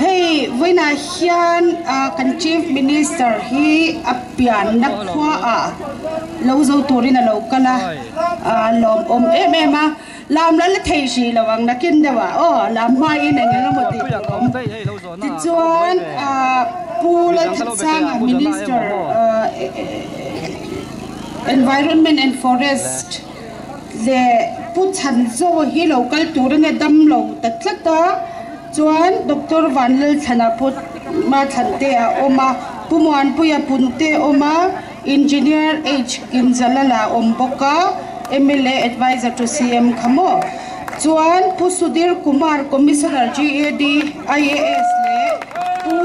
hey voina hian kan chief minister hi apian nakwa a lo zo turin lo kala lom ema lam la thei si lawang nakin dewa o lam mai in nga moti ti chuan pula sang minister environment and forest le puthan zo hi local turin dam lo tatlata chuan Dr. Vanlil Thanaput ma thante a oma pumuan puya punte oma engineer H Kinzalala omboka MLA advisor to CM khamo chuan Pusudir Kumar commissioner GAD IAS le pu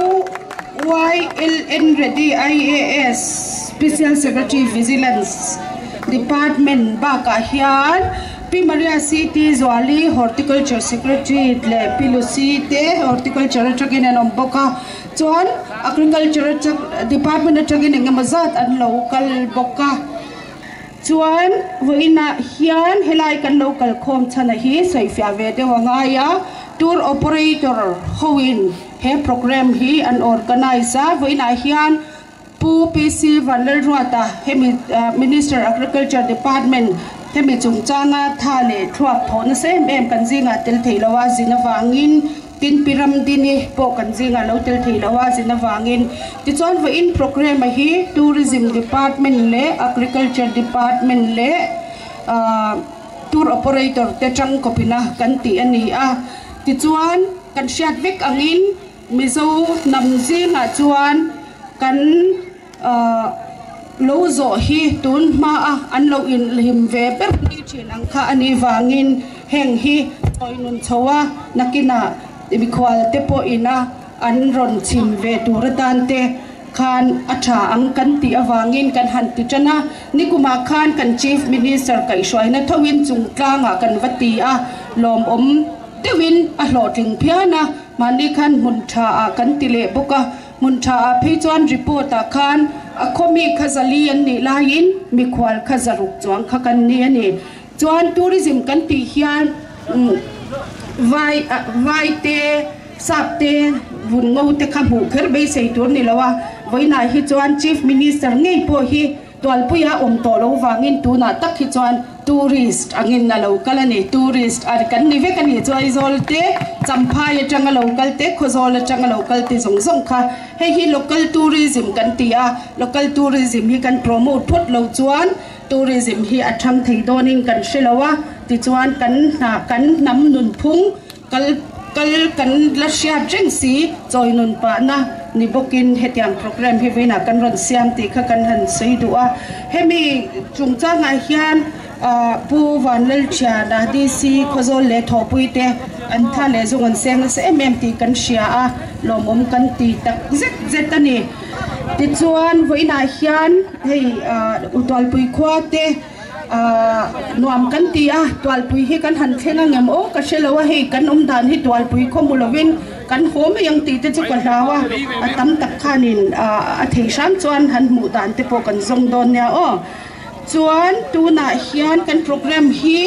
YLN Reddy IAS special secretary vigilance department ba ka hian Pimaria City Zwali horticulture secretary le Pilusi te horticulture tragin and boka chuan agriculture department tragin ngamazat an local boka chuan voina hian helai kan local khom chana hi soifia ve de wangaya tour operator hoin he program hi an organizer voina hian pu PC Vanlil Ruata he minister agriculture department hemi chungchanga thale thuak thon se mem kan jinga tel theilawa zina wangin tin piram dini po kan jinga lo tel theilawa zina wangin ti chon wa in program hi tourism department le agriculture department le tour operator te chang kopina kan ti ani a ti chuan kan siat vek angin mizo nam jinga chuan kan lo zo hi tun ma an lo in him ve per ni chin ang kha ani wangin heng hi toinun chowa nakina ibikwal te po ina an ron chim ve turatan te khan acha ang kan ti awangin kan han ti chana nikuma khan kan chief minister kai shoina thawin chungtlanga kan vati a lom tewin a hloting phiana mani khan muntha a kan ti le boka muntha a pheichuan report a khan akhomi khazali an ni lain mikhwal khazaruk chuang khakan ni ani chuan tourism kan ti hian vai te sapte vungo te khabu kher be sei tur ni lawa voina hi chuan chief minister ngei po hi tolpuya to lo wangin tuna tak hi chuan tourist angin na local ani tourist ar kan ni ve kan hi choi zolte champhai atanga local te khozol atanga local te zong kha hi local tourism kan tia local tourism hi kan promote phut lo chuan tourism hi atham thei doning kan shelawa ti chuan kan nam nun phung kal kan la sha jeng si choi nun pa na ni bokin hetiang program hi veina kan ron siam ti kha kan han sei duwa hemi chungcha nga hian pu Vanlil Chana DC khozol le thopuite an tha le zungan seng se MMT kan shia a lomom kan ti tak zet ani ti chuan voina hian hei utwal pui khwate nuam kan ti a twal pui hi kan han thenga ngem o ka shelawa hei kan dan hi twal pui khomulovin kan hom yang ti te chu ka hlawa atam tak khanin a theisam chuan han mu dan te po kan zong don nya o chuan tuna hian kan program hi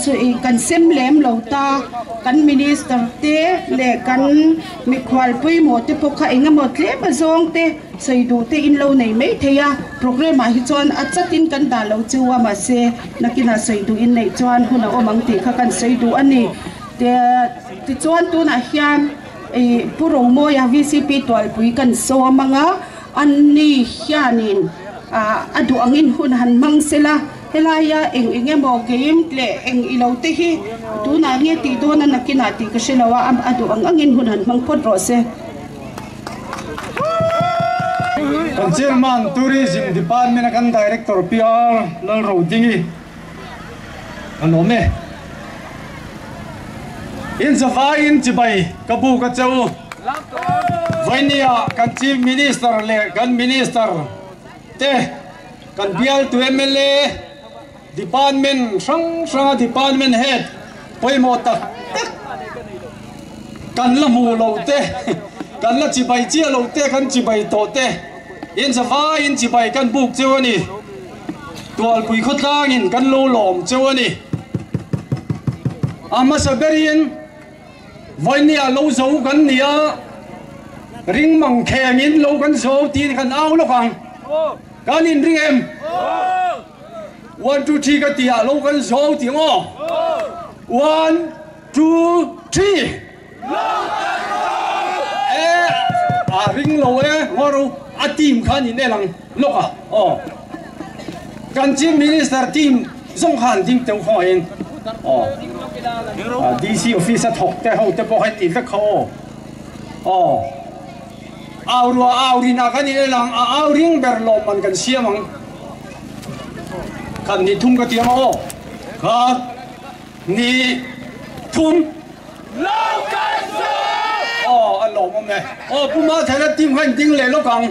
so kan semlem lota kan minister te le kan mikhwal pui mo te pokha inga mo tle ma zong te seidu te in lo nei mai theya program hi chuan achatin kan da lo chuwa ma se nakina seidu in nei chuan huna omang ti kha kan seidu ani te ti chuan tuna hian puro mo ya VCP twal pui kan so manga anni hianin adu angin hun han mangsela helaya enge mo game le eng ilote hi tuna nge ti dona nakina ti kashelawa am adu angin hun han mangpot rose Chairman Tourism Department kan Director PR lal rodingi anome in zafain chibai kabu ka chau vainia kan chief minister le kan minister te kan bial tu MLA department sang department head poi mota kan la mu lo te kan la chibai chia lo te kan chibai to te in safa in chibai kan buk chewani tual pui khotangin kan lo lom chewani ama saberin voi nia lâu dấu gần nia ring măng khe min lâu gần dấu tin khăn áo lo khang kan in ring em 1 2 3 cái tia lâu gần dấu tiếng o 1 2 3 ring lâu ngor team khan in elang lo ka kan chief minister team zong khan ding teu khoin DC office thok te ho te po hai ti ve kho au ri na kan ni lang au ring ber lo man kan siamang kan ni thum ka ti ma ka ni thum lo kan so a lo mo me puma thai la team khan ding le lo kang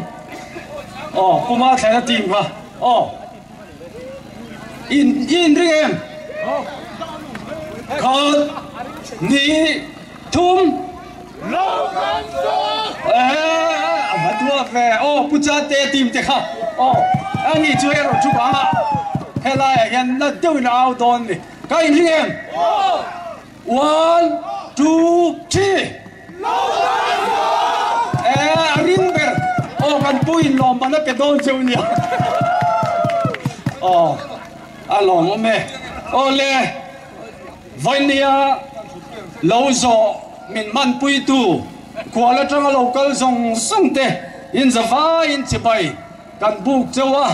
puma thai la team ka in ring em con ni thum lâu gần mà tua về pucha te team te kha anh đi chơi rồi chú bà hay là hiện nó tiêu nào đòn đi cái in ring em 1 2 3 ring ber kan puin lom mà nó bị đòn chiều nhỉ lom me le voi nia lâu zo min man pui tu kwa la tanga local zong sung te in zawa in chibai kan buk chawa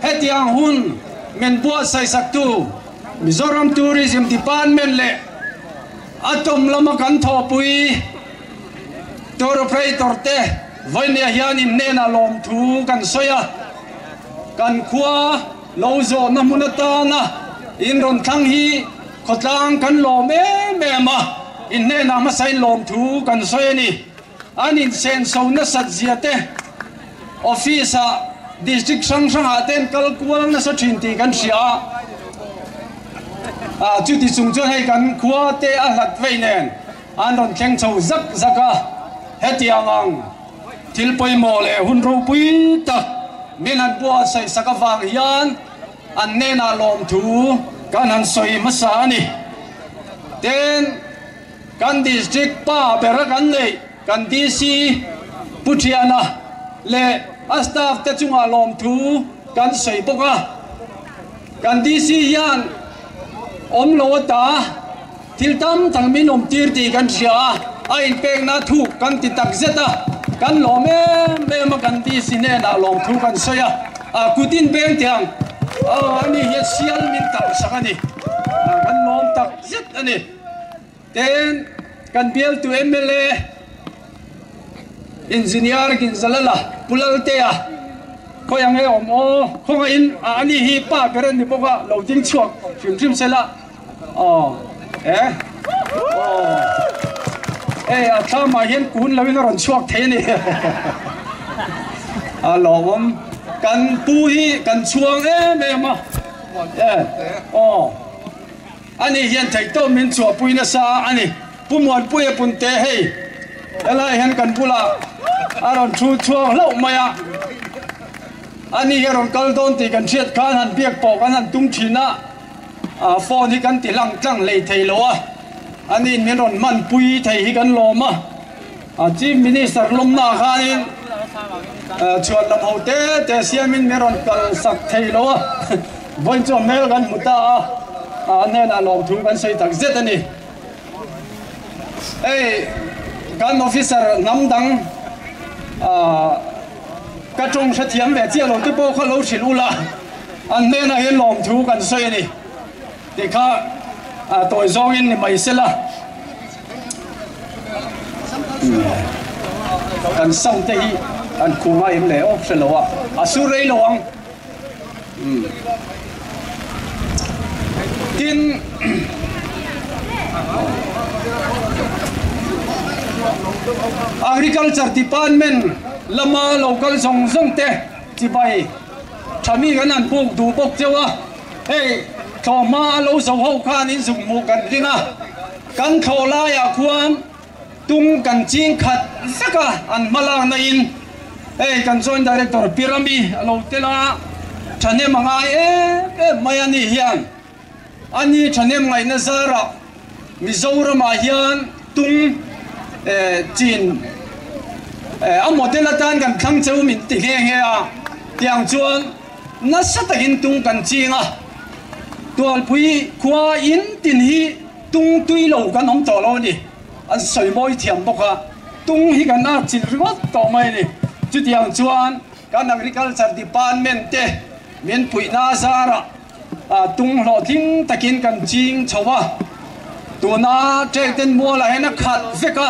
hetiang hun men bua sai sak tu Mizoram Tourism Department le atom lama kan tho pui tour operator te voi nia hian in nena lom thu kan soya kan khua lâu zo na munata na in ron thang hi khotlang kan lom ma in ne na ma sai lom thu kan soi ni an in sen so na sat ziate office district sang aten kal kual na sa thinti kan sia chu ti sung chu hai kan khua te a hlat vei nen an ron thleng chho zak zaka hetiangang thil poi mo le hun ro pui ta min an bua sai saka wang hian an ne na lom thu kan han soi ma sa ni ten kan district pa bera kan nei kan DC Puthiana le staff te chunga lom thu kan soi boka kan DC hian om lo ta thil tam thang min om tir ti kan sia a in pek na thu kan ti tak zeta kan lo me ma kan DC ne na lom thu kan soya kutin beng tiang ani he sial min tak sakani kan lom tak zet ani ten kan biel tu MLA engineer kin zalala pulal te ko yang he om ko in ani hi pa beran ni boka lo ding chuak trim sela thama hian kun lawin ron chuak the ni lom kan pu hi kan chuang ma ani hian thai to min chua puina sa ani pumon puye punte hei ela hian kan pula aron thu chuang lo maya ani heron kaldon ti kan thiat khan han biak po kan han tum thina phone hi kan ti lang tlang lei thei lo ani min ron man pui thei hi kan lo ma chief minister lom na khanin chuan lam hote te siamin meron kal sak thei lo voin cho mel kan muta nen alom thu kan sei tak zet ani kan officer namdang ka chung sa thiam ve chia lo te po kha lo thil ula an nen a hen lom thu kan sei ani ti kha toy zong in ni mai sela kan song te hi an khuma im le op se lo su rei lo ang tin agriculture department lama local zong te chibai thami kan an puk du bok chewa thoma lo so ho khan in sung mu kan ringa kan thola ya khuam tung kan ching khat saka an mala na in kan joint director pirami lo tela thane manga mayani hian ani thanem ngai na zara Mizoram hian tung chin model tan kan thang cheu min ti he he a tiang chuan na sa takin tung kan chinga tual pui khua in tin hi tung tui lo kan om to lo ni an soi moi thiam boka tung hi kan na chil riwat to mai ni chu tiang chuan kan agriculture department te men pui na zara tung lo thing takin kan ching chowa tuna treten mo la hena khat veka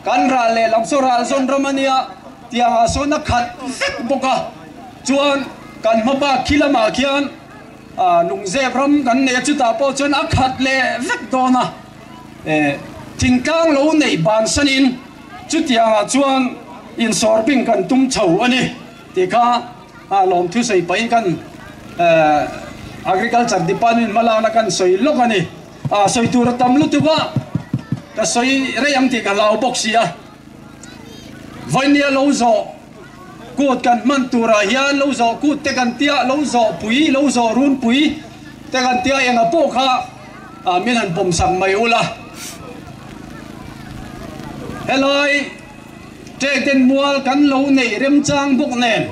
kan ra le lamso ra zon romania tiang so na khat vek boka chuan kan mapa khilama khian nung ze ram kan ne chu ta po chuan a khat le vek dona thingkang lo nei ban sanin chu tiang chuan in sorbing kan tum chho ani tika lom thu sei pai kan agriculture department malana kan soi lokani soi tur tam lu tu ba ka soi reyam ti ka lau boxia vainia lo zo kut kan man tura hian lo zo kut te kan tia lo zo pui lo zo run pui te kan tia enga po kha min han pom sam mai ula helai te ten mual kan lo nei rem chang bok nen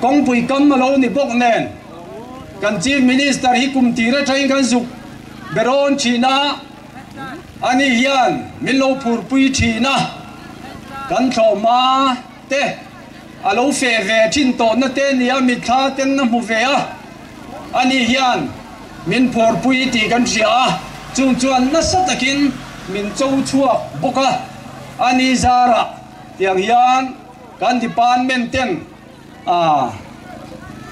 kong pui kam lo ni bok nen kan chief minister hi kum tira train kan zuk beron china ani hian min lo phur pui china kan thoma te alo fe ve chin to na te nia mi tha ten na mu ve a ani hian min phur pui ti kan ria chung chuan na sa takin min chou chua boka ani zara tiang hian kan department ten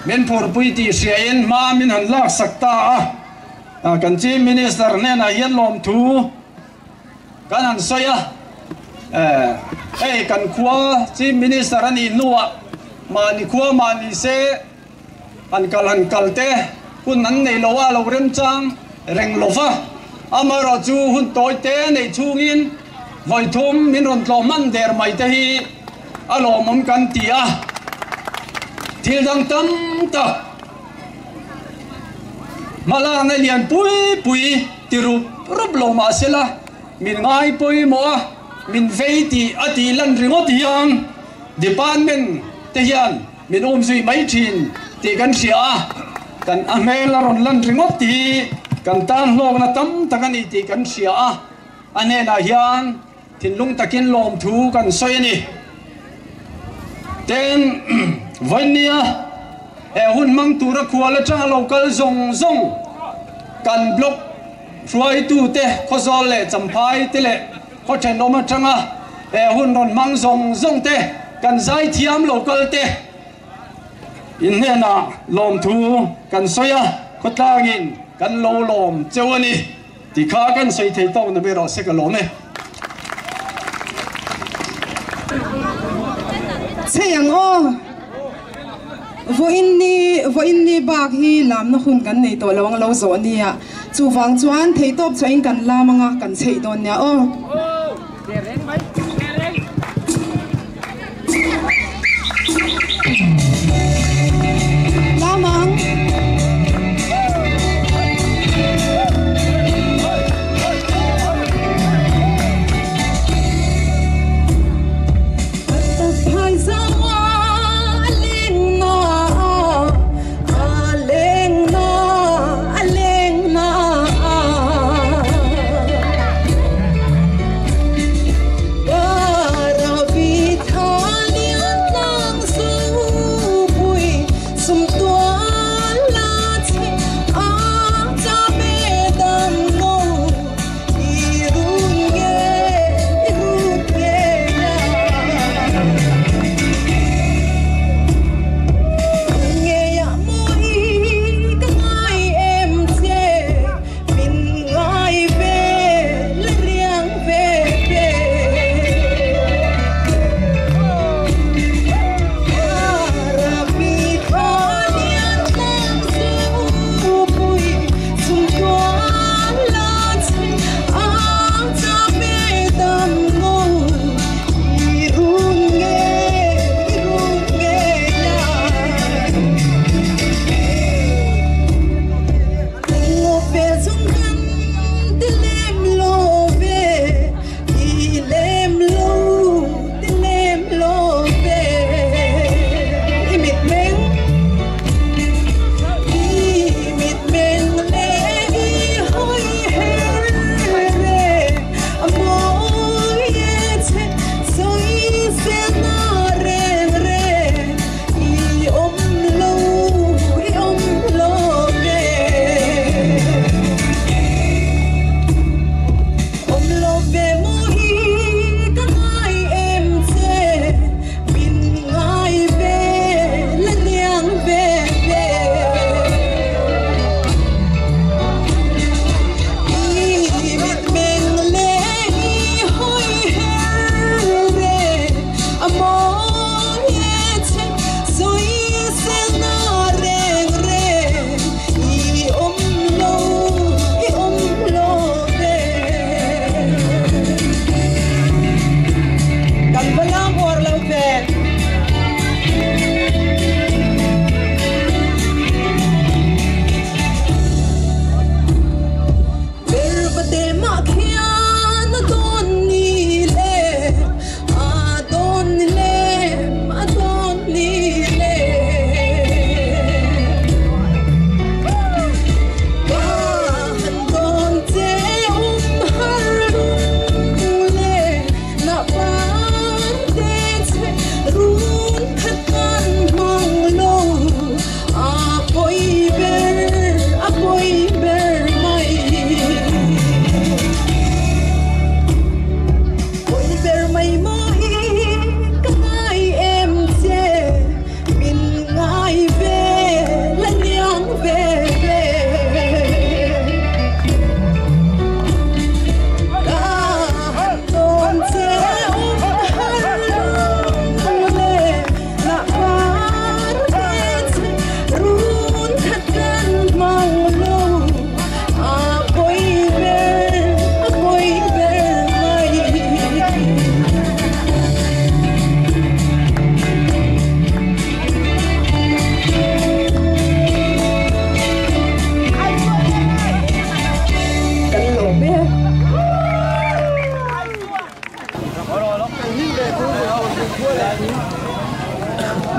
min phur pui ti siain ma min han lak sakta kan chief minister ne na hian lom thu kan han soya kan khua chief minister ani nuwa mani khua mani se an kalte kun nan nei lowa lo rem chang reng lova amaro chu hun toy te nei chungin voi thum min ron tlo man der mai te hi alo mom kan tia thil dang tam ta mala na lian pui tiru rublo ma sela min ngai pui mo min veiti ati lan ringot hiang department te hian min zui mai thin ti kan sia kan amel ron lan ringot ti kan tan lok na tam takani ti kan sia ane na hian thin lung takin lom thu kan soi ni ten vania hun mang tura khuala cha local zong kan block ruai tu te khozol le champhai te le kho chen no ma changa hun ron mang zong te kan zai thiam local te in ne na lom thu kan soya khotlangin kan lo lom chewani ti kha kan soi thei to na be ro se ka lom ne cheyang o vo in ni bak hi lam na hun kan nei to lawang lo zo nia chu wang chuan thei top chain kan lamanga kan chei don nia o lamang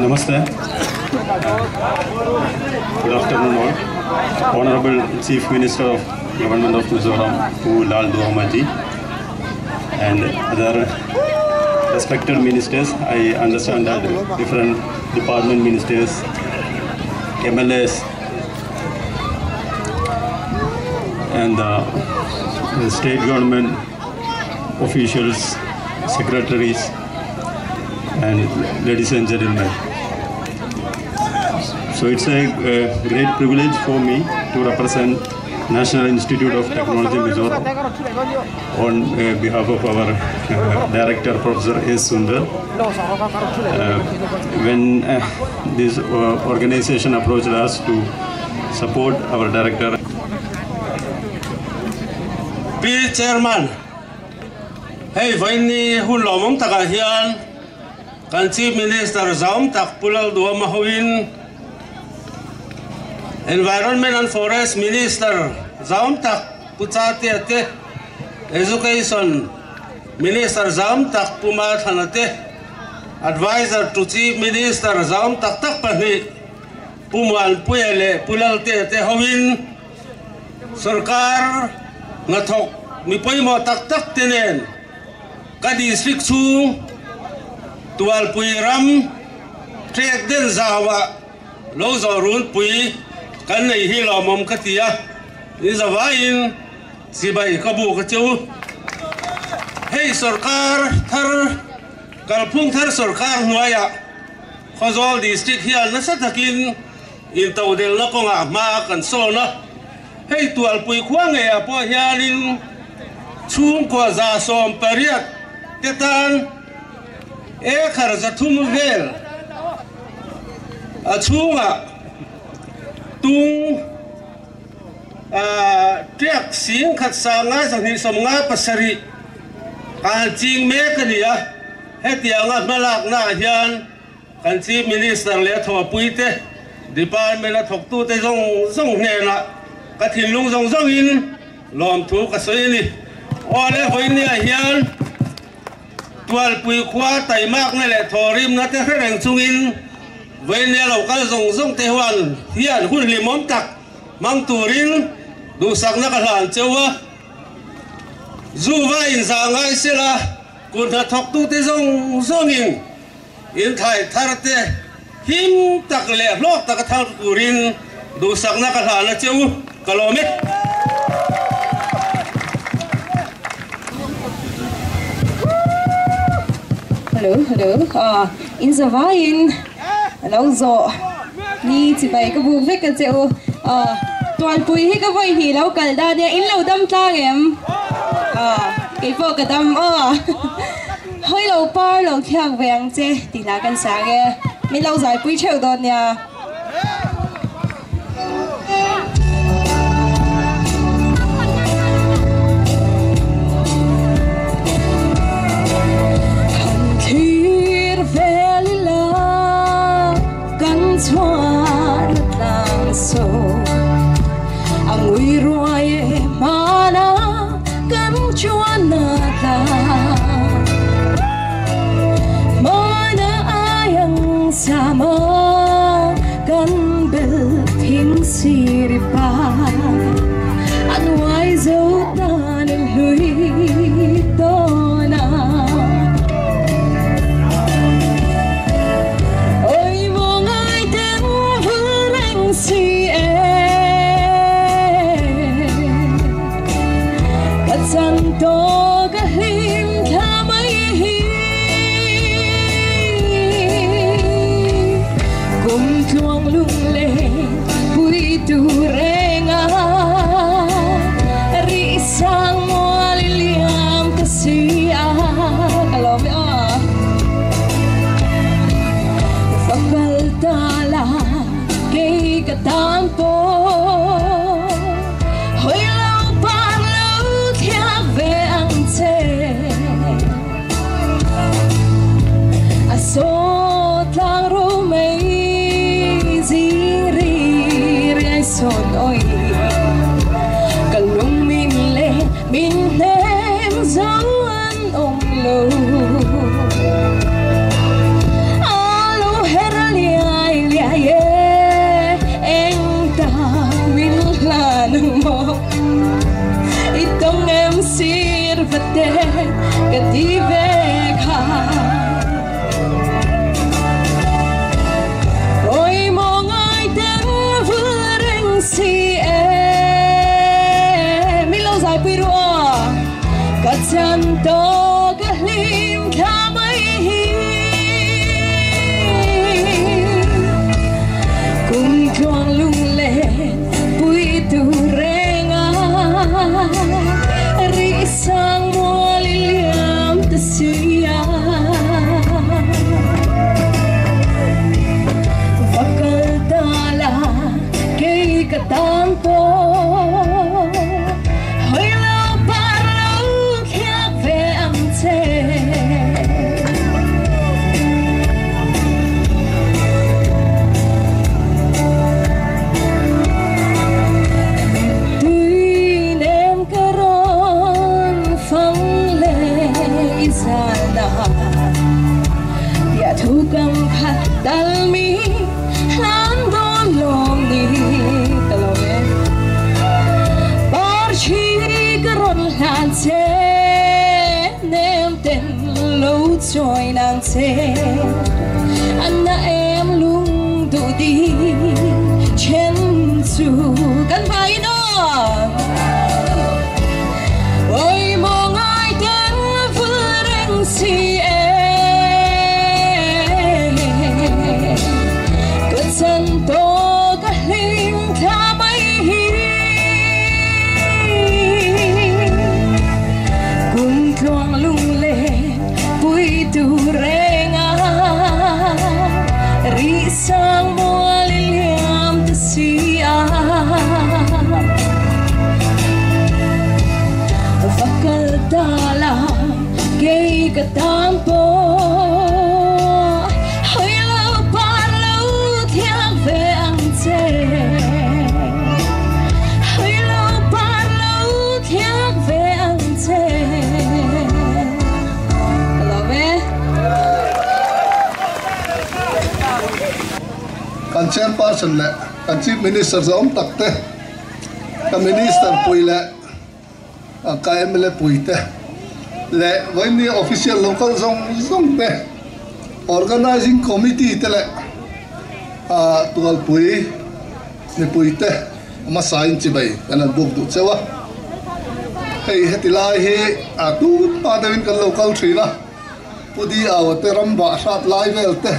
Namaste. Good afternoon all. Honorable Chief Minister of Government of Mizoram, Pu Lal Duhamati, and other respected ministers. I understand that different department ministers, MLAs, and the state government officials, secretaries, and ladies and gentlemen. So it's a great privilege for me to represent National Institute of Technology Mizoram on behalf of our director, Professor S. Sundar. When this organization approached us to support our director. P. Chairman, hey, when you hulomong tagahian, kan Chief Minister Zaum tak pulal dua mahawin, Environment and Forest Minister Zaum tak pucati ate, Education Minister Zaum tak pumat hanate, Advisor to Chief Minister Zaum tak pani, pumuan puyele pulal te hawin, Sarkar ngathok mi poimo tak tenen ka district chu tual pui ram trek den zawa lo zorun pui kan nei hi lo mom katia ni zawain sibai kabu ka chu hey sarkar thar kalphung thar sarkar huaya khazol district hial na satakin in tawdel na ko nga ma kan so na hey tual pui khuang e apo hialin chung ko za som pariat tetan e khar za thum vel a chunga tung tiak sing khat sanga sanghi somnga pasari kan ching me kania hetianga malak na hian kan Chief Minister le tho puite department la thok tu te zong ne na ka thin lung zong in lom thu ka soi ni ole hoi ni hian tual pui khwa tai mak na le thorim na te reng chung in ve ne lo ka zong te hwan hian hun li mom tak mang turin du sak na ka hlan chewa zu va in za ngai sela kun tha thok tu te zong in thai thar te him tak le lok tak thar turin du sak na ka hlan na chew kalome hello in zavain lo zo ni chi bai ka bu ve ka cheu tual pui hi ka voi hi lo kal da ne in lo dam tlang em ke fo ka dam hoi lo par lo khyang veng che ti la kan sa ge mi lo zai pui cheu don ya Chuan lang so ang uiroye mana kan chuan na ta mana ayang sama อย่าทุกข์ขัดดัลมีล้านโดนลมนี้ตลอดเวลาบาร์ชีกรอนหานเจเนมเต็นลูจอยนางเจอันน่าเอ็มลุงดูดีเช่นสู่กันไปน้องโอ้ยมองไอ้เดินฟุ้งเร่งสีเอก็ฉันโตก็ลิงทำไม่หิกุมกลวงลุงเล่ปุยตูเรงาริสังมัวลิเลียมตะสีอาfakal dala gay katampo hoy lo parlo thiang về ang che hoy lo parlo thiang về ang che hello me kan chairperson le kan chief minister zom takte ka minister puile ka MLA puite le voini official local zong te organizing committee te le tual pui ni puite ama sain chi bai kana buk du chewa hei hetilai he tu pa devin kan local trina pudi awate ramba shat lai vel te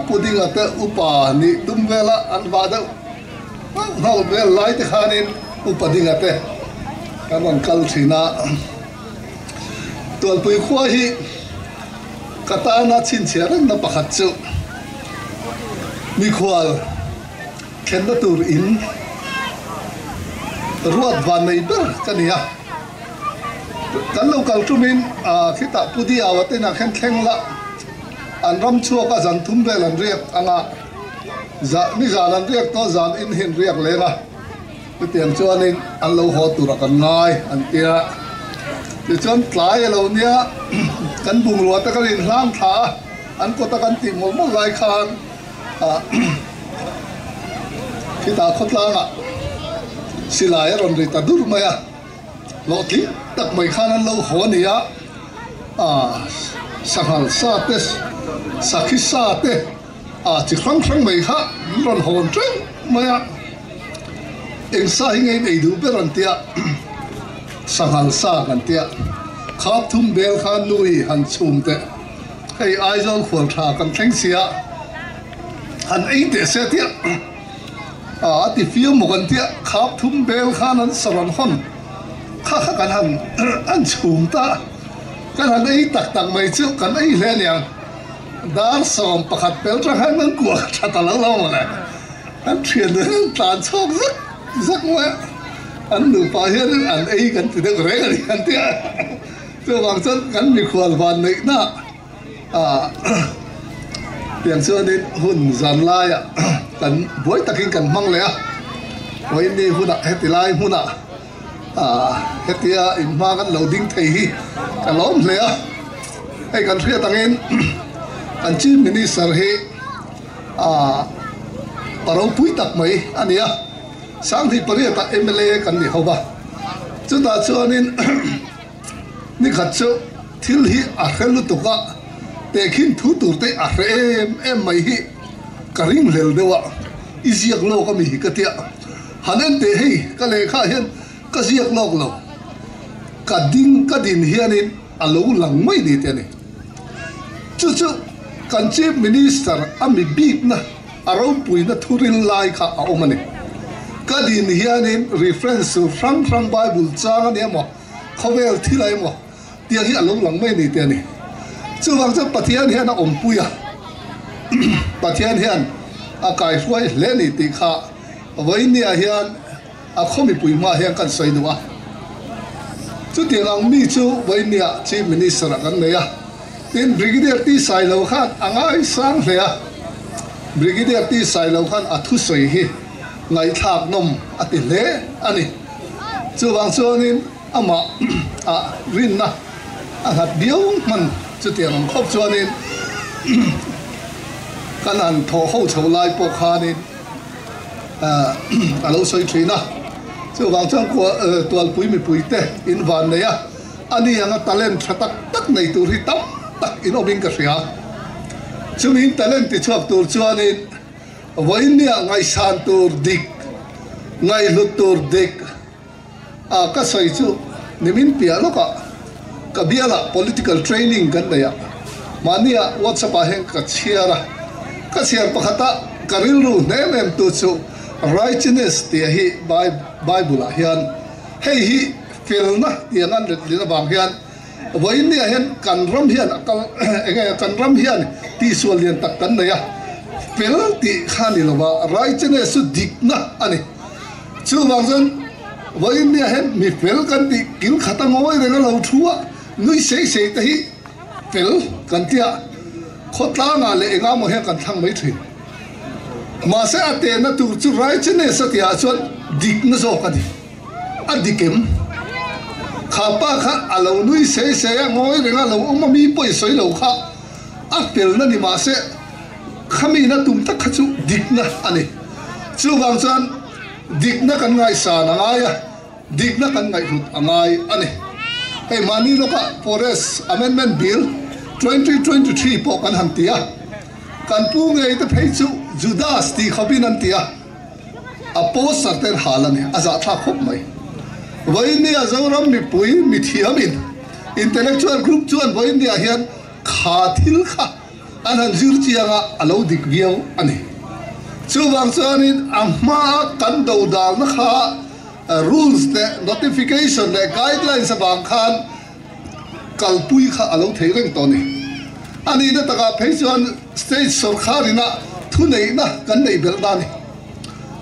puding ate upa ni dumvela anvada hal vel lai te khanin upading ate kanan kal thina tual pui khwa hi katana chin chiarang na pakhat chu mi khwal khenna tur in ruat van nei ber kania kan lokal tumin khita pudi awate na khen thlengla an ram chua ka zan thum vel an riak anga za mi zan an riak to zan in hin riak lenga tiang chuanin an lo ho tura kan ngai an tia ti chuan tlai lo nia kan bung ruwa ta kan in hlang tha an ko ta kan ti mol mol lai khan kita khotlanga silai ron ri ta dur maya lo ti tak mai khan an lo ho nia sanghal sa te sakhi sa te chi khang khang mai kha ron hon treng maya eng sa hingai nei du beran tia sanghal sa kan tia khap thum bel khan nui han chum te hei aizol khwal tha kan thleng sia han ei te se tia ti fiu mo kan tia khap thum bel khan an saran hon kha kan han an chum ta kan han ei tak tak mai chu kan ei le nya dar som pakhat pel tra han an ku tha ta lo lo ma an thien tan chok rất quá anh được phải hết anh ấy gần từ được rẻ rồi anh tia tôi bằng chân gắn bị khoan van này na tiền xưa đến hôn dàn lai cần với tất cả cần mang lẽ với đi hôn hết thì lai hôn hết thì in ma cái lầu đinh thầy cái lóm lẽ hay cần thuê tăng em cần chi minister he parau pui tak mai ania sang thì bây giờ ta MLA cần đi học ba chúng ta cho nên ni khát cho thiếu hi khen lu tục á để khi thu tụt để em mày hi cả ring lều đâu á iziak lo cái mi cái tia hắn em để hi cái lệ khai hiền cái ziak lo cái đinh hiền nên alo lang mấy đi thế này chú kan chief minister ami big na arau pui na thurin lai kha ông này kadin hianin reference to from Bible chang ani mo khovel thilai mo tia hi along lang mai ni te ni chuwang cha pathian hian a om puya pathian hian a kai hruai hle ni ti kha voinia hian a khomi pui ma hian kan sai nuwa chu tiang mi chu voinia chief minister kan neya tin brigadier ti sai lo khan angai sang hlea brigadier ti sai lo khan a thu soi hi ngai thak nom ati le ani chuwang chuanin ama rin na a hat biau man chút tiền ông khóc cho nên cái này thổ hậu chầu lại bộ kha nên lâu xoay trí na chứ vàng trong của tuần bùi mi bùi tê in van này anh ấy ang talent tắc tắc này tu ri tắc tắc in obin cái gì chứ mình talent thì chụp tu cho nên với nia ngày san tu dik ngày lụt tu dik cái xoay chú nimin pia lo ka bia la political training kan da ya mania whatsapp heng ka chiar pakhata karil ru nem tu chu righteousness ti hi bible hian hei hi fil na ti ngan le bang hian voi ni hen kan ram hian kan ram hian ti sual lian tak kan da ya fil ti khani lo ba righteousness su dik na ani chu wang zon với nia hết mi phèl kan ti kil khata ngoi renga lo thua nui sei ta hi phèl kan tia khotla nga le enga mo he kan thang mai thi ma se ate na tu chu rai chene sa tia chon dik na zo ka di adikem khapa kha alo nui sei ngoi renga lo ma mi poi soi lo kha a phèl na ni ma se khami na tum tak khachu dik na ani chu wang chan dik na kan ngai sa na ngai dik na kan ngai rut angai ani hey mani lo ka forest amendment bill 2023 po kan han tia kan pu ngai te phei chu judas ti khabin an tia apos sarten halani aza tha khop mai voi ni azoram mi pui mi thiamin intellectual group chuan voi ni a hian kha thil kha an han zir chianga alo dik viau ani chu wang chuanin amma kan do dal na kha rules the notification the guidelines abang khan kalpui kha alo theireng toni ani na taka pheichuan state sarkarina thunei na kan nei beldani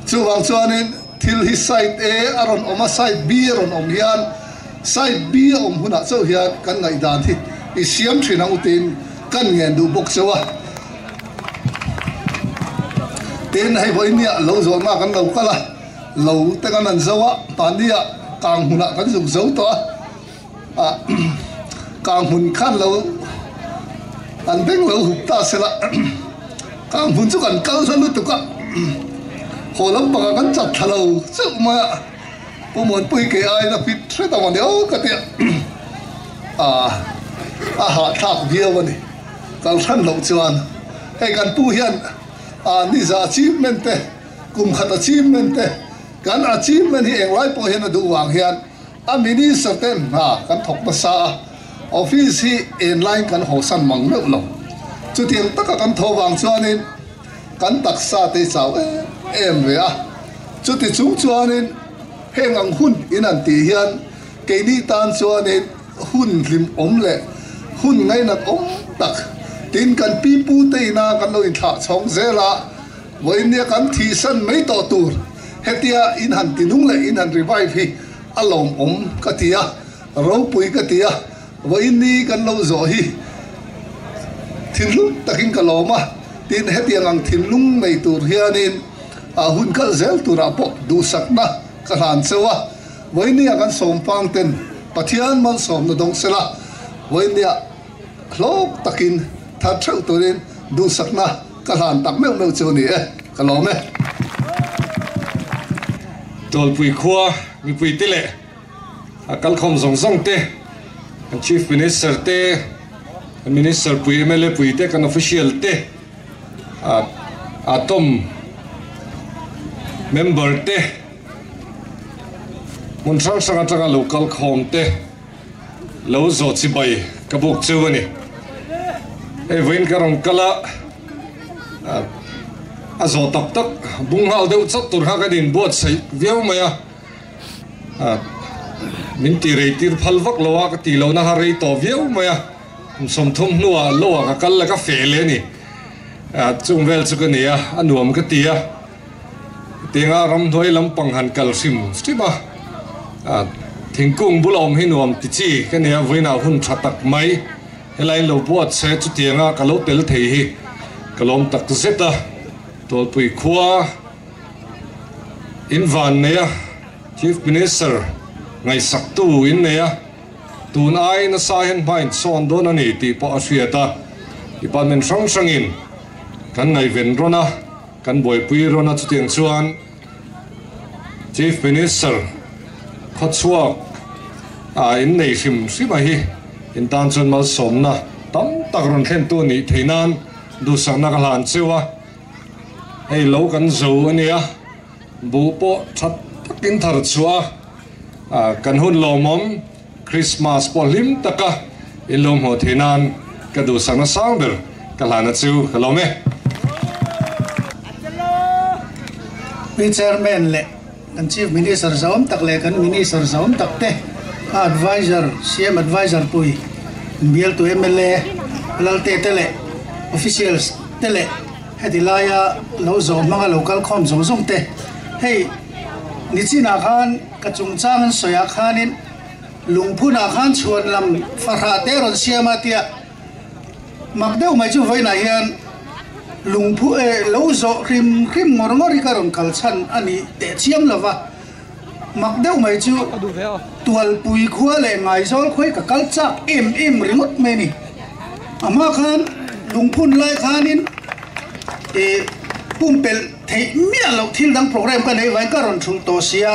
chu wang chuanin thil hi site a aron oma site b aron om hian site b om huna chu hian kan ngai dan thi I siam thina utin kan ngen du bok chawa ten hay voi nia lo zo ma kan lo kala lo te kan an zawa tania kang huna kan zuk zo to kang hun khan lo an beng lo hup ta sela kang hun chu kan kal sa lu tu ka holam pa kan chat thalo chu ma pomon pui ke ai na pit thre ta mon yo ka tia ha thak bia wani kal than lo chuan he kan pu hian nisa achievement te kum khat achievement te kan achievement hi englai po hian adu wang hian a minister ten kan thok pa sa office hi inline kan ho san mang lo lo chu tiang taka kan tho wang chuanin kan taksa te chaw em ve a chu ti chung chuanin heng ang hun in an ti hian ke ni tan chuanin hun lim om le hun ngai na om tak tin kan pi pu te na kan lo in tha chong zela voi nia kan thi san mai to tur hetia in han tinung le in han revive hi alom om katia ro pui katia voi ni kan lo zo hi thinlung takin kaloma tin hetia ngang thinlung mai tur hianin hun kal zel tura po du sakna kalan sewa voi nia kan som pang ten pathian man som no dong sela voi nia lok takin thắt trâu tôi đến du sắc na cả hàng tắc mèo mèo châu nè cả lò mè tôi bùi khoa mi bùi tê lệ căn không giống giống tê chief minister tê minister bùi MLA bùi tê căn official tê atom member tê muốn sang sang trang local com tê lâu rồi chỉ bay cái buộc châu này vin karang kala azo tak tak bung hal deuh chat tur ha kadin bot sai viau maya min ti rei tir phal vak lowa ka ti lo na ha rei to viau maya som thum nuwa lowa ka kal la ka fele ni chung vel chu ka ni a anuam ka ti a tinga ram dhoi lam pang han kal sim stima thingkung bulom hi nuam ti chi ka ni a voina hun thatak mai helai lo buat se chu tianga ka lo tel thei hi kalom tak zeta tol pui khua in van ne chief minister ngai sak tu in ne tun ai na sa hen pain son don ani ti po asiata department sang sangin kan ngai ven rona kan boi pui rona chutiang chuan chief minister khotsuak in nei sim sima hi in tan chun mal somna tam tak ron thlen tu ni theinan du sang na kalan chewa ei lo kan zo ania bu po that takin thar chua kan hun lomom Christmas polim taka ilom ho theinan ka du sang na sang ber kalana chu kalome chairman le kan chief minister zom tak le kan minister zom tak te advisor CM advisor pui bial tu MLA lalte tele officials tele hedilaya lo zo mga local com zo zong te hey ni china khan ka chung chang soya khanin lungphuna khan chuan lam farha te ron siama tia makdeu mai chu voina hian lungphu lo zo rim ngor karon kalchan ani te chiam lova makdeu mai chu tual pui khua le ngai zol khoi ka kalcha em rimot me ni ama khan lungphun lai khanin pumpel thei mia lo thil dang program ka nei vai karon thung to sia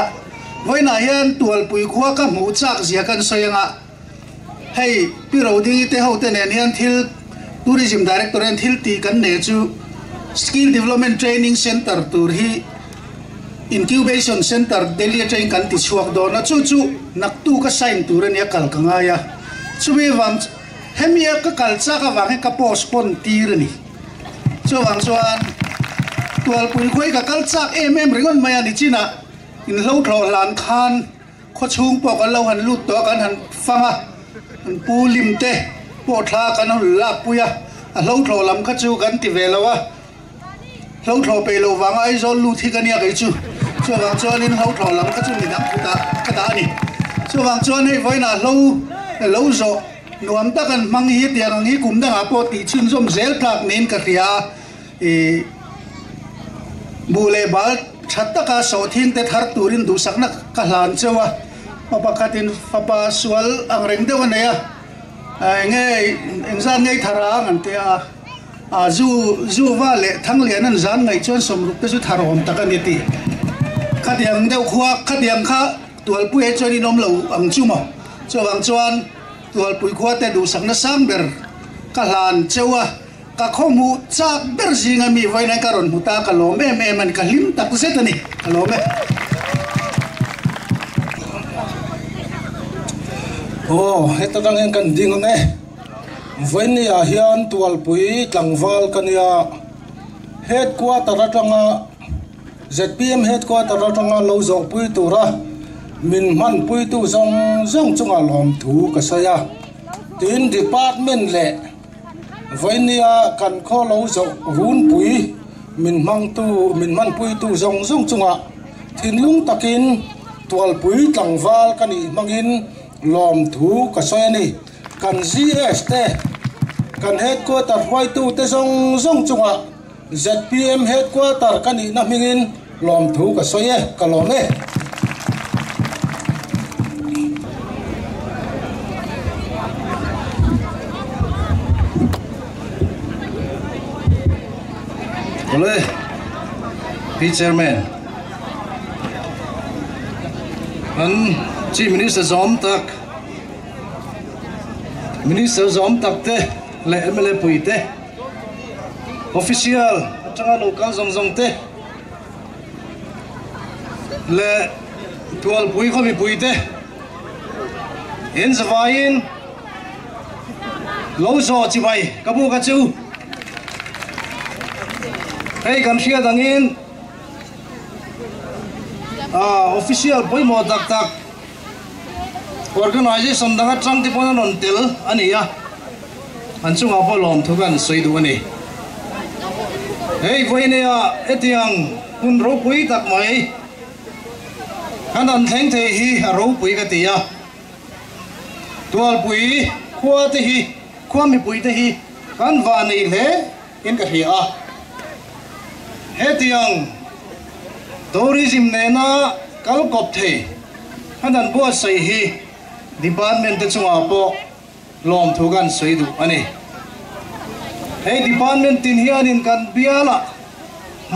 voina hian tual pui khua ka mu chak zia kan soyanga hei piro ding te ho te nen hian thil tourism director and thil ti kan ne chu skill development training center tur hi incubation center Delhi train kan ti chuak do na chu nak tu ka sign tur ania kal kanga ya chumi wang hemia ka kalcha ka wang ka postpone tir ni chu wang chuan tual pui khoi ka kalcha ringon maya ni china in lo thlo lan khan kho chung po kan lo han lut to kan han fanga an pu lim te po thla kan la puya a lo thlo lam ka chu kan ti velawa lo thlo pe lo wang ai zo lu thi kan ya kai chu wang chuan in lo thlo lam ka chu ni dang ka da ni chu wang chuan hei voina lo zo nuam ta kan mang hi tiang hi kum da po ti chun som zel thak nen ka ria bule bal thatta ka so thin te thar turin du sakna ka hlan chewa papa khatin papa sual ang reng de wan ya nge engzan ngai thara ngan te a zu wa le thang lian an zan ngai chon som rup te su tharom ta kan ti khatiang deu khuwa khatiang kha tual pu he choni nom lo ang chu mo chawang chuan tual pui khuwa te du sakna sang ber ka hlan chewa ka khomu chak ber jinga mi voina karon huta ka lom man ka lim tak zetani ka lom heta dang en kan ding ne voinia hian tual pui tlangwal kania headquarter atanga ZPM headquarter atanga lo zo pui tura min man pui tu zong chunga lom thu ka saya tin department le voinia kan kho lo zo run pui min man pui tu zong chunga thinlung takin tual pui tlangwal kani mangin lom thu ka soyani kan GS te kan headquarter hoi tu te zong chunga ZPM headquarter kani na mingin lom thu ka soye ka lome Oleh chairman an chief minister zom tak te le MLA pui te official atanga local zong te le tual pui kho mi pui te in zavain lo zo chi bai kabu ka chu hey kan sia dangin official pui mo tak organization danga trang ti pona non tel ania an chunga po lom thugan soidu ani hey voinia etiang hun ro pui tak mai hanan theng the hi ro pui ka tia tual pui khwa te hi khwa mi pui te hi kan va nei le in ka hia hetiang tourism ne na kal kop the hanan bo sei hi department te chunga po lom thu kan soi du ani hey department tin hianin kan biala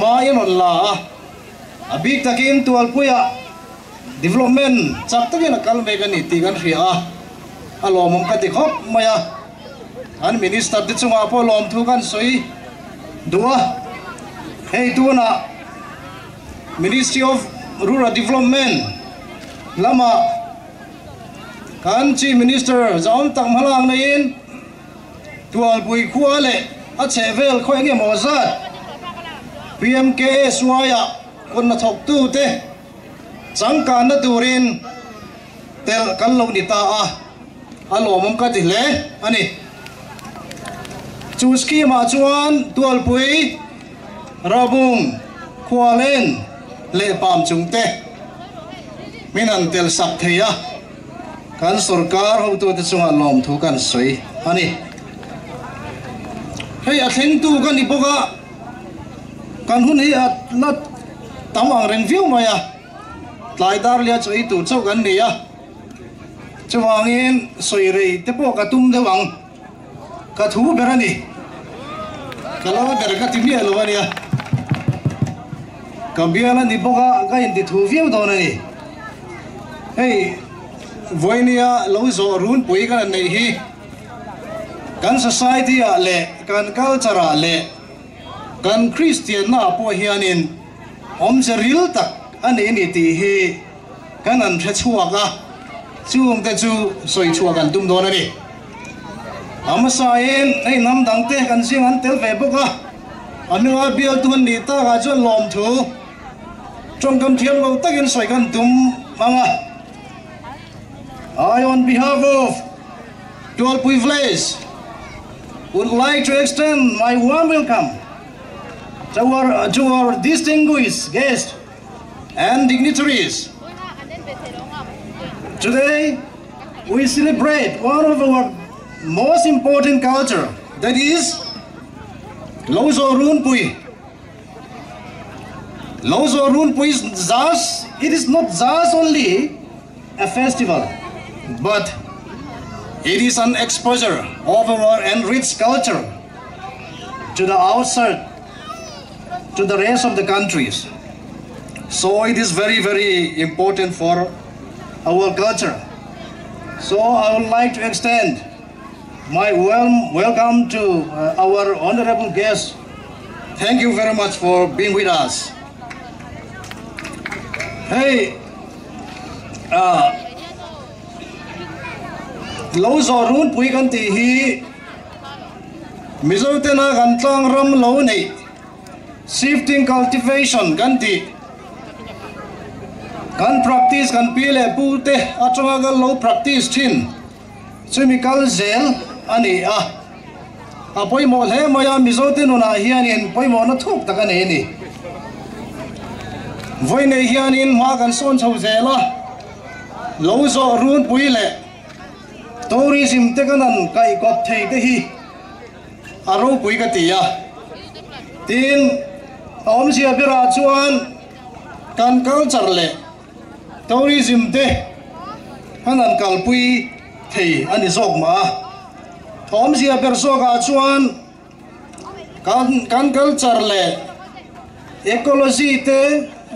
ma yan la abik takin tual puya development chak takin kalme kan iti kan ria alom ka ti khop maya an minister te chunga po lom thu kan soi dua hey tuna Ministry of Rural Development lama kan Chief Minister zaom tak malang na in tual pui kuale at sevel ko ngi mozat PMKS waya kon na thok tu te changkan na turin tel kallo ni ta alomom ka ti le ani chu scheme chuan tual pui rabung kualen le pam chung te minan tel sak theya kan sarkar ho tu te chunga lom thu kan soi ani hei a theng tu kan ni boka kan hun hi at na tamang ren view maya tlai dar lia choi tu chau kan ni ya chuangin soi rei te po ka tum de wang ka thu berani kalau ber ka timia lo ania kambiala ni boka ka in ti thu view do na ni hey voinia lo zo run pui kan nei hi kan society a le kan culture a le kan Christian na po hianin om seril tak ani ni ti hi kan an the chuaka chung te chu soi chuak kan tum do na ni amasain ei nam dang te kan sing an tel ve boka anua bial tuan ni ta ga chon lom thu trong kam thiam lo takin soi kan tum manga I on behalf of Tual Pui Village would like to extend my warm welcome to our distinguished guests and dignitaries. Today we celebrate one of our most important culture, that is Lozo Run Pui. Lozo Run Pui is not just only a festival, but it is an exposure of our enriched culture to the outside, to the rest of the countries. So it is very, very important for our culture. So I would like to extend my warm welcome to our honorable guests. Thank you very much for being with us. Hey, lo zo run pui kan ti hi mizo te na kan tlang ram lo nei shifting cultivation kan ti kan practice kan pile pu te atanga ga lo practice thin chemical zel ani a poi mo le maya mizo te no na hianin poi mo na thuk ta kan ni voi nei hianin ma kan son chho zela lo zo run pui le tourism te kanan kai kop thei te hi aro pui ka tia tin om sia bira chuan kan culture le tourism te kanan kal pui thei ani zok ma om sia ber so ka chuan kan culture le ecology te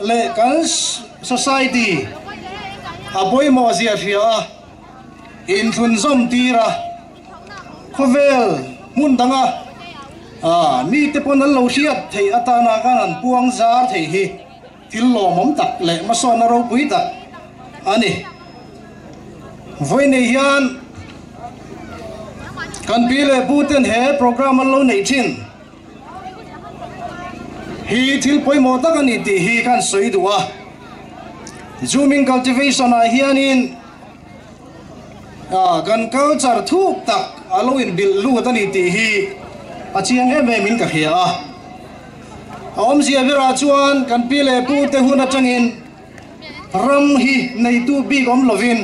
le kan society apoi mo sia ria in thun zom tira khovel mun danga mi te pon lo hiat thei atana kan puang zar thei hi til lo mom tak le ma so na ro pui tak ani voi nei hian kan pile puten he program lo nei thin hi til poi mo tak ani ti hi kan soi duwa zooming cultivation a hianin kan culture thuk tak aloin bil lu tani ti hi achiang em min ka khia om sia vera chuan kan pile pu te hun atangin ram hi nei tu bi om lovin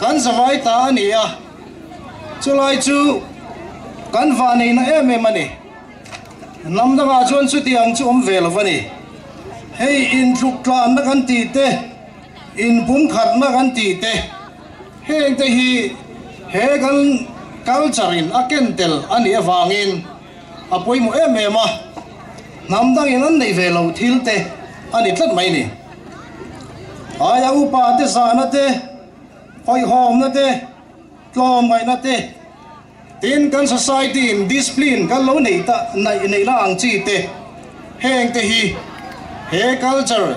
kan zawai ta ania chulai chu kan va nei na em ani nam da ga chuan chu tiang chu om vel vani hei in thuk tlan na kan ti te in pum khat na kan ti te heng te hi he kan culture in akentel ani awangin apoi mo emema namdang in an nei ve lo thil te ani tlat mai ni aya upa te sana te hoi hom na te tlom mai na te tin kan society in discipline kan lo nei ta nei la ang chi te heng te hi he culture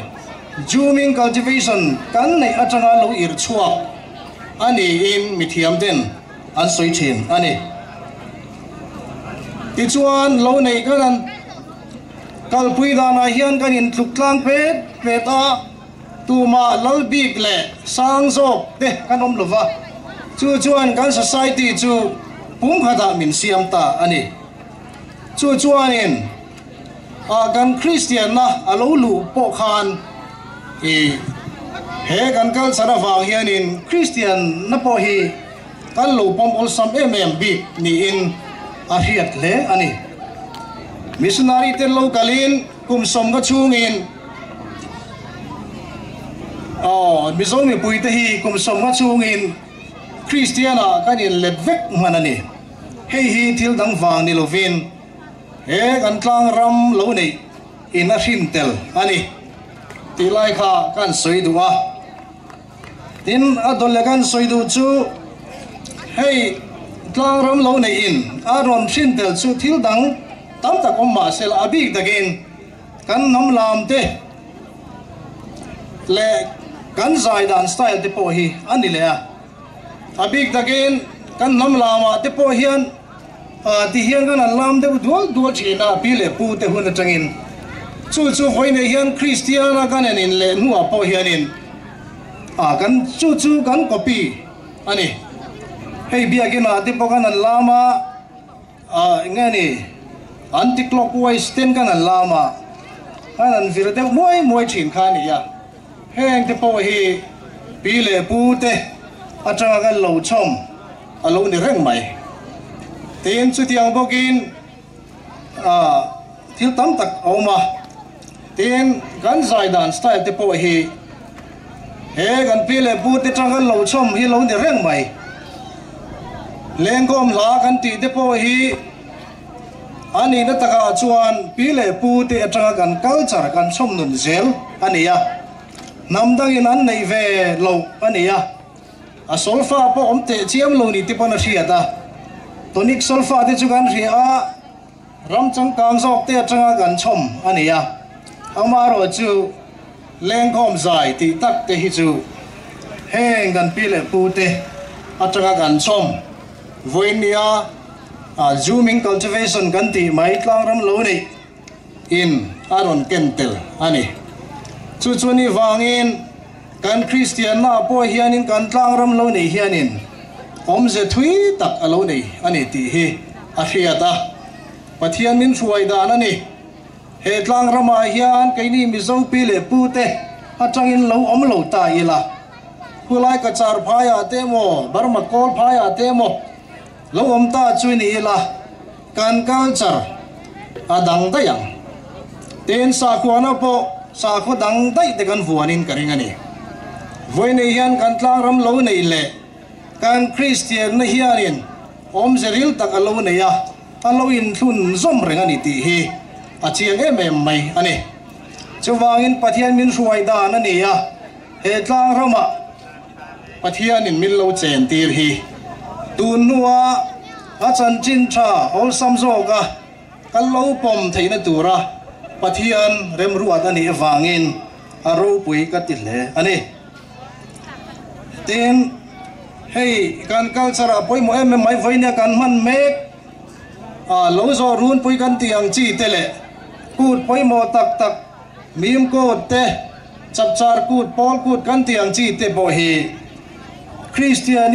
zooming cultivation kan nei atanga lo ir chua ani in mithiam den an soi thin ani ti chuan lo nei kan kalpui dana hian kan in tluklang pe ta tuma lalbik le sangzok te kan om lova chu chuan kan society chu pum khada min siam ta ani chu chuan in kan Christian na alo lu po khan he kan kal sara wang hian in Christian na po hi kan lo pom ol sam em bi ni in a hiat le ani missionary te lokalin kum som ga chungin mizomi puite hi kum som ga chungin Christiana kan in letvek manani hei hi thil dang wang ni lovin he kan tlang ram lo nei in a hrintel ani tilai kha kan soidua tin adole kan soidu chu hei tlang ram lo nei in aron hrintel chu thil dang tam tak omma sel abik dagin kan nam lam te le kan zaidan style te po hi ani le a abik dagin kan nam lama te po hian ti hian kan lam de dual china pile pu te hun atangin chu hoine hian Christiana kan in le nuwa po hian in kan chu kan copy ani hei biagina te po kan lama ngani anti clockwise ten kan lama kan virte moi thin khani ya heng te po hi pile pu te atanga kan lo chom alo ni reng mai tin chu tiang bokin thil tam tak oma tin kan zaidan style te po hi he kan pile pu te tanga lo chom hi lo ni reng mai lengkom la kan ti te po hi ani na taka chuan pile pu te atanga kan culture kan chom nun zel ani ya namdang in an nei ve lo ani ya a solfa po omte chiam lo ni tipana hriata tonic solfa te chu kan hria ramchang kang zok te atanga kan chom ani ya amaro chu lengkom zai ti tak te hi chu heng kan pile pu te atanga kan chom voinia zooming cultivation kan ti mai tlang ram lo nei in aron kentel ani chu ni wangin kan Christian na po hianin kan tlang ram lo nei hianin omze thui tak alo nei ani ti hi a hriata pathian min hruai dan ani he tlang rama hian kaini mizo pile pu te atangin lo om lo ta ila hulai ka char phaya te mo barma kol phaya te mo lo om ta chui ni ila kan culture adang dayang ten sa khuana po sa khu dang dai te kan vuanin karingani voine hian kan tlang ram lo nei le kan Christian na hianin om zeril tak alo nei ya alo in thun zom rengani ti hi achiang em mai ani chuwangin pathian min hruai dan ani ya he tlang rama pathian in min lo chen tir hi tun nuwa achan chin tha ol samzo ga kan lo pom theina tura pathian rem ruat ani wangin aro pui ka ti le ani ten hei kan culture poi mo em mai voina kan man mek lo zo run pui kan tiang chi tele kut poi mo tak mim ko te chap char kut pol kut kan tiang chi te bo hi Christian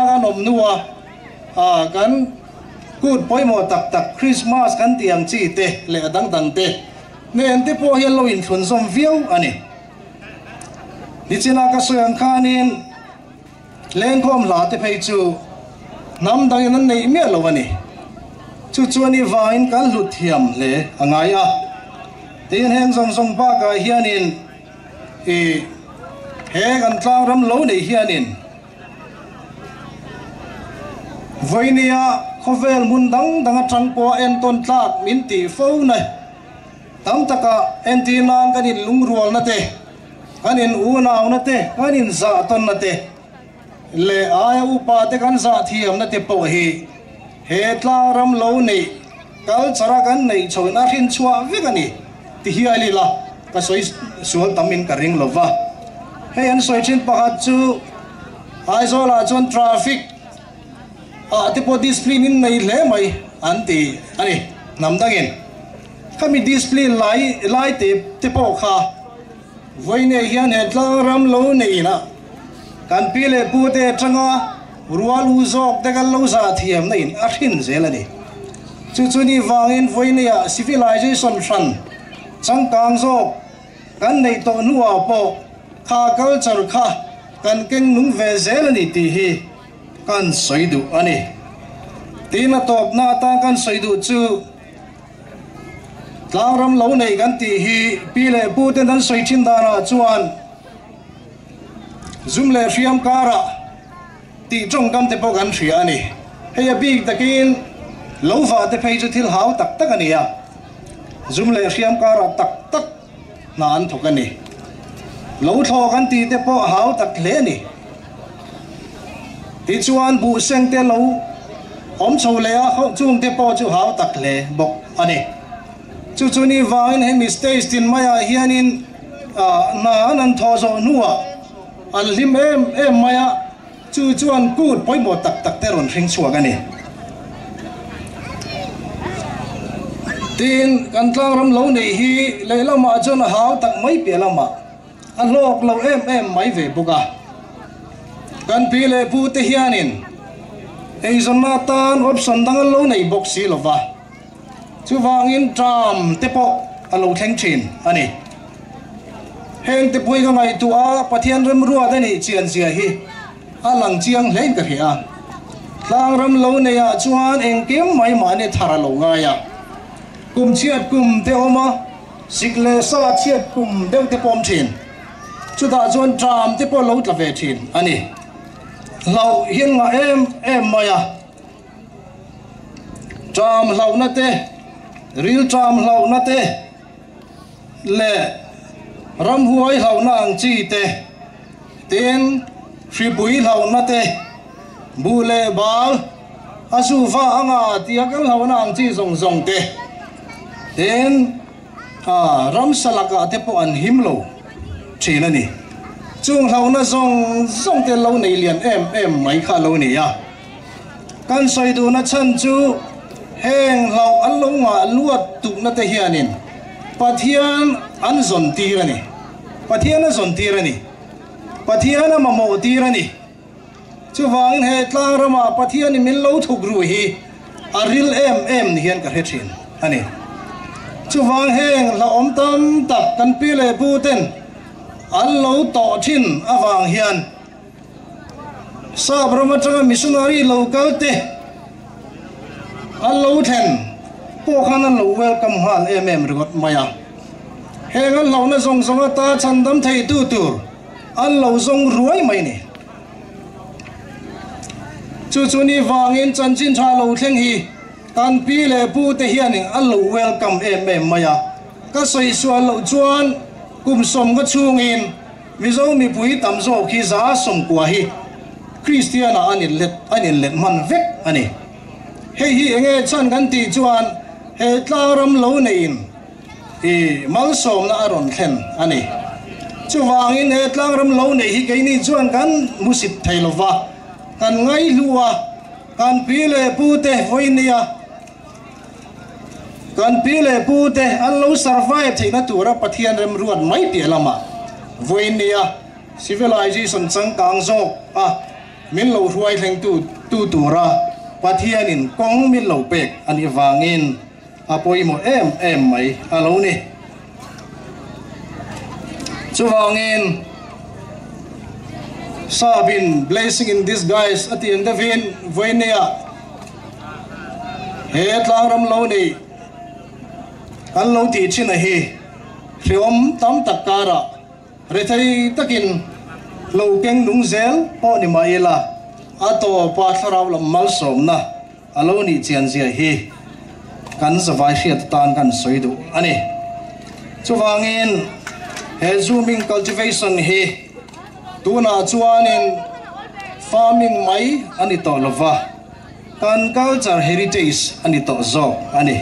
aga nom nuwa kan kut poi mo tak Christmas kan tiang chi te le dang te nen te po hian lo in thun som viau ani ni china ka soyang khanin lengkom la te phei chu nam dang nan nei me lo ani chu chuani vain kan lut thiam le angaya tin heng som pa ka hianin he kan tlang ram lo nei hianin voinia khovel mun dang atang po en ton tlak min ti fo nai tam taka entinan kanin lungrual na te kanin unaw na te kanin za ton na te le aya upa te kan za thiam na te po hi he tlang ram lo nei kal chara kan nei chona hin chua vekani ti hiali la ka soi sual tamin ka ring lova he an soi chin pakhat chu aizola chon traffic te po discipline in nei le mai anti ani namdangin kami discipline lai te po kha voine hian he tlang ram lo nei na kan pile pu te tanga rual uzok te kan lo za thiam nei a thin zelani chu ni wangin voine ya civilization ran changkang zo kan nei to nuwa po kha culture kha kan keng nung ve zelani ti hi kan soidu ani tina top na ta kan soidu chu tlang lo nei kan ti hi pile pu ten dan soi chin dana chuan zum le riam kara ti trong kam te po kan thria ani heya big takin lo va te phei chu thil hau tak tak ani ya zum le riam kara tak na an thok ani lo tho kan ti te po hau tak le ni ti chuan bu seng te lo om chho le a chung te po chu hau tak le bok ani chu ni vain he mistakes tin maya hianin na an tho zo nuwa al lim em maya chuan kut poi mo tak te ron hring chua gani tin kan tlang ram lo nei hi leilama chon hau tak mai pe lama a lok lo em mai ve buka kan pile pu te hianin ei zonna tan option dang lo nei box si lova chu wangin tram te po alo theng thin ani heng te pui ga ngai tu a pathian ram ruwa da ni chian sia hi a lang chiang hlein ka hia tlang ram lo nei a chuan eng kim mai ma ne thara lo nga ya kum chiat kum te oma sikle sa chiat kum deu te pom thin chu da chuan tram te po lo tla ve thin ani lo hian nga em maya tram lo na te real tram lo na te le ram huai lo na ang chi te ten free bui lo na te bu le bal asu va anga tia kal lo na ang chi zong te ten ram salaka te po an him lo thina ni chung lo na zong te lo nei lian em mai kha lo ni ya kan soi du na chan chu heng lo an lo nga luat tu na te hianin pathian an zon tirani pathian a zon tirani pathian a mamo tirani chu wangin he tlang rama pathian min lo thuk ru hi aril em ni hian ka hethin ani chu wang heng la om tam tak kan pile pu ten an lo to thin awang hian sa brahma changa missionary local te an lo then po khan an lo welcome han em rigot maya heng an lo na zong ta chandam thei tu tur an lo zong ruai mai ni chu ni wangin chanchin tha lo thleng hi kan pile pu te hian an lo welcome em maya ka soi sual lo chuan kum som ga chungin mizo mi pui tam zo khi za som kwa hi christiana anin let man vek ani hi enge chan kan ti chuan he tlaram lo nein mal som na aron thlen ani chu wangin he tlaram lo nei hi ke ni chuan kan musip thailova kan ngai luwa kan pile pu te voinia kan pile pu te an lo survive theina tura pathian rem ruat mai pi lama voinia civilization changkang zo min lo ruai thleng tu tura pathian in kong min lo pek ani wangin apoi mo em mai alo ni chu wangin sabin blessing in disguise at the end of in voinia he tlang lo ni kan lo ti chin a hi riom tam takara re thai takin lâu keng nung zel po ni maila ato pa tharau lam mal som na alo ni chian zia hi kan zawai hriat tan kan soidu ani chuwangin he zooming cultivation hi tuna chuanin farming mai ani to lova kan culture heritage ani to zo ani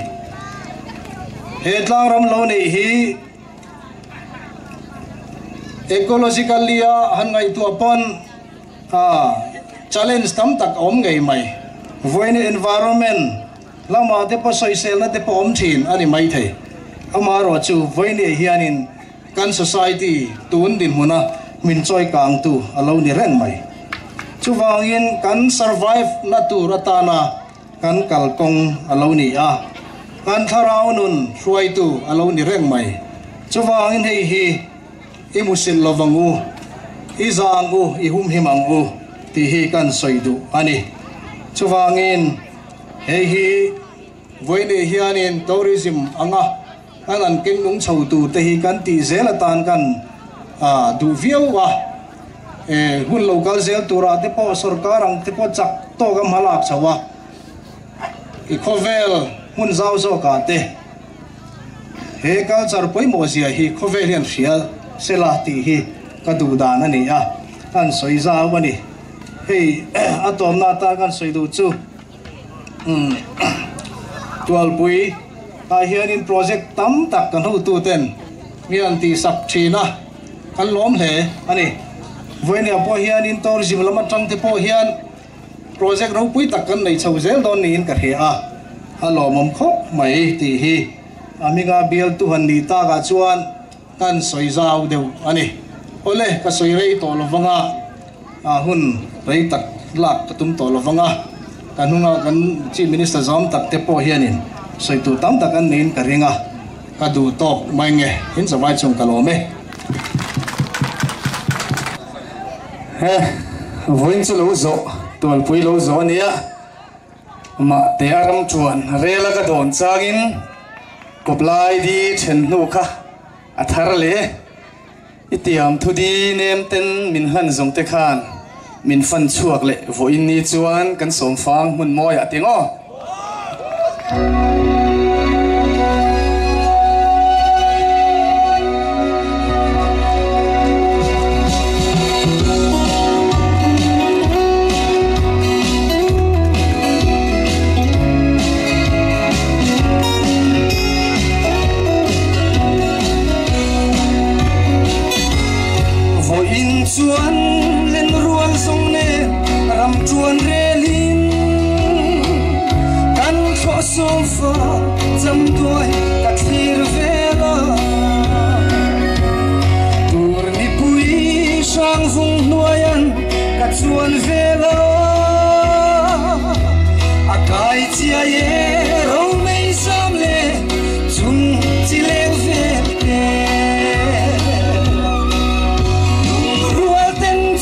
he tlang ram lo nei hi ecologically han ngai tu upon challenge tam tak om ngai mai voine environment lama te po social na te po om thin ani mai thei amaro chu voine hianin kan society tun din huna min choi kang tu alo ni reng mai chuwangin kan survive na tu ratana kan kalkong alo ni a kan tharau nun hruai tu alo ni reng mai chuwangin hei hi imusil lovangu izangu ihum himangu ti hi kan soidu ani chuwangin hei hi voine hianin tourism anga an keng nung chho tu te hi kan ti zelatan kan du viau wa hun local zel tura te po sarkar ang te po chak to gam halak chawa i khovel hun zau zo ka te he culture poi mo sia hi khovel hian hrial sela ti hi kadu dan ani a kan soi za wani hei atom na ta kan soi du chu 12 pui a hianin project tam tak kan hu tu ten mian ti sap thina kan lom hle ani voine po hianin tourism lama tang te po hian project ro pui tak kan nei chho zel don ni in ka he a alo mom kho mai ti hi amiga bial tu han ni ta ga chuan kan soi zau deu ani ole ka soi rei to lovanga hun rei tak lak tum to lovanga kanunga kan chief minister zom tak te po hianin soi tu tam tak kan nin ka ringa ka du tok mai nge hin zawai chung kalome he voin chu lo zo tol pui lo zo nia ma te aram chuan rela ka don changin koplai di then nu kha athar le itiam thudi nem ten min han zong te khan min fan chuak le voin ni chuan kan som fang mun moi atingo chuan len rual song ne ram chuan relin kan kho som fa cham doi ka thir vela tur ni pui sang vung nuayan ka chuan vela akai chia ye ro mei sam le chung chi le ve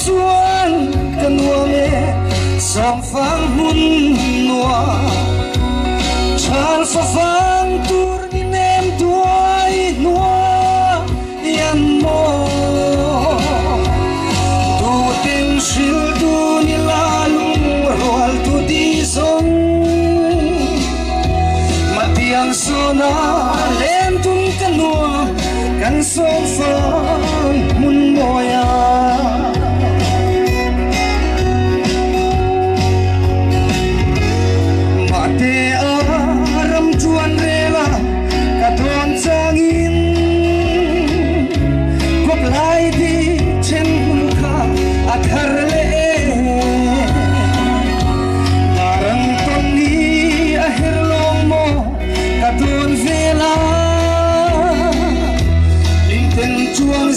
chuan kan nuame sam fang hun nuwa chal fa fang tur ni nem tuai nuwa yan mo tu ten shil tu ni lalung roal tu di song matiang sona len tun kan nuwa kan sam fang mun moya changin kop lai di chen hun kha athar le darang ton ni a her long mo ka ton vela ling ten chuang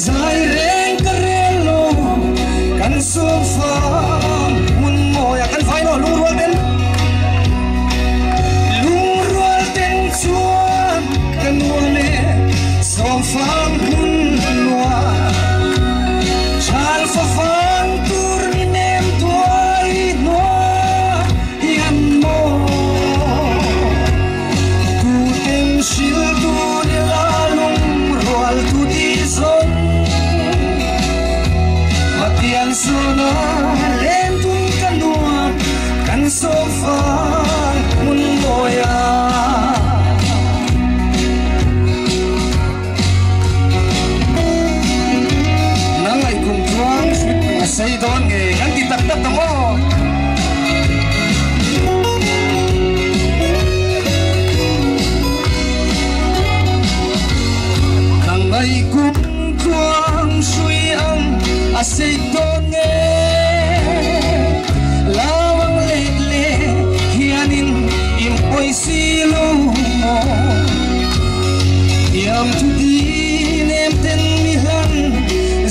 ram tu di nem ten mi han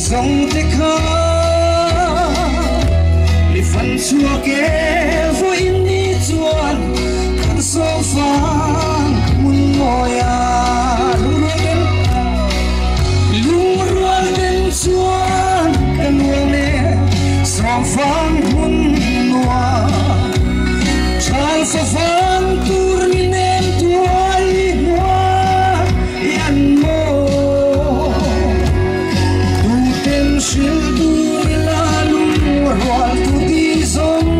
zong te kha li fan chua ke vo in ni chuan kan so fan mun moya lung rual den chuan kan wame som fan mun noa chan so fan tur ni nem tuai noa yan mo tu ten shil du la lung rual tu di zong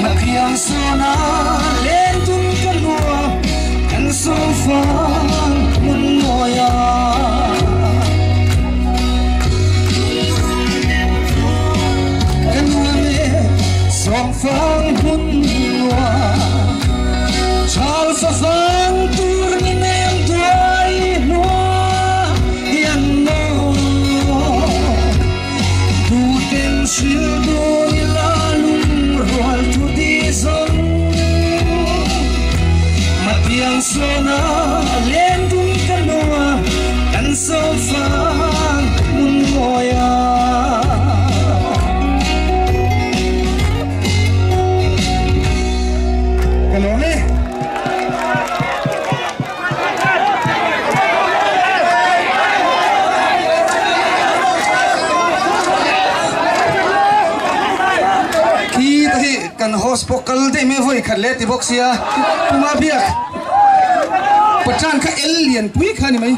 makiang sona len tun kan noa kan so fan mun moya Song phong hun hoa chào sa phong tur ni nem tuai hoa yan no tu ten shil do ni la lung roal tu di zong matiang sona len dun kanoa kan so phong mun moya kan hospital de me voi khatle ti boxia kuma biak pachan ka alien pui khani mai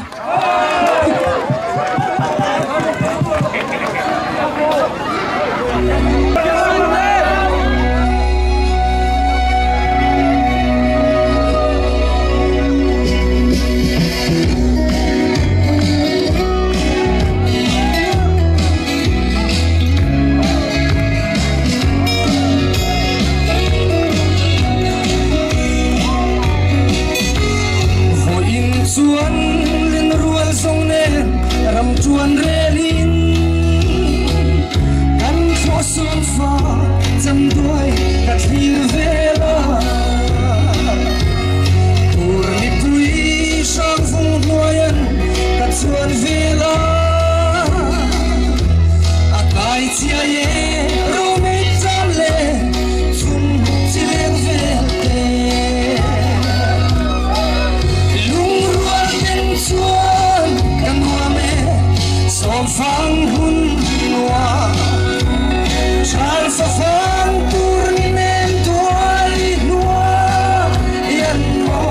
chuan len rual song nen ram chuan relin kan kho son fa jam doi ka thlir vela tur ni pui sang vung loyan ka chuan vela akai chia ye ro me chale chum chileng velte chuan kan hoa me som phang hun noa chal sa phang tur ni nem tuai noa yan mo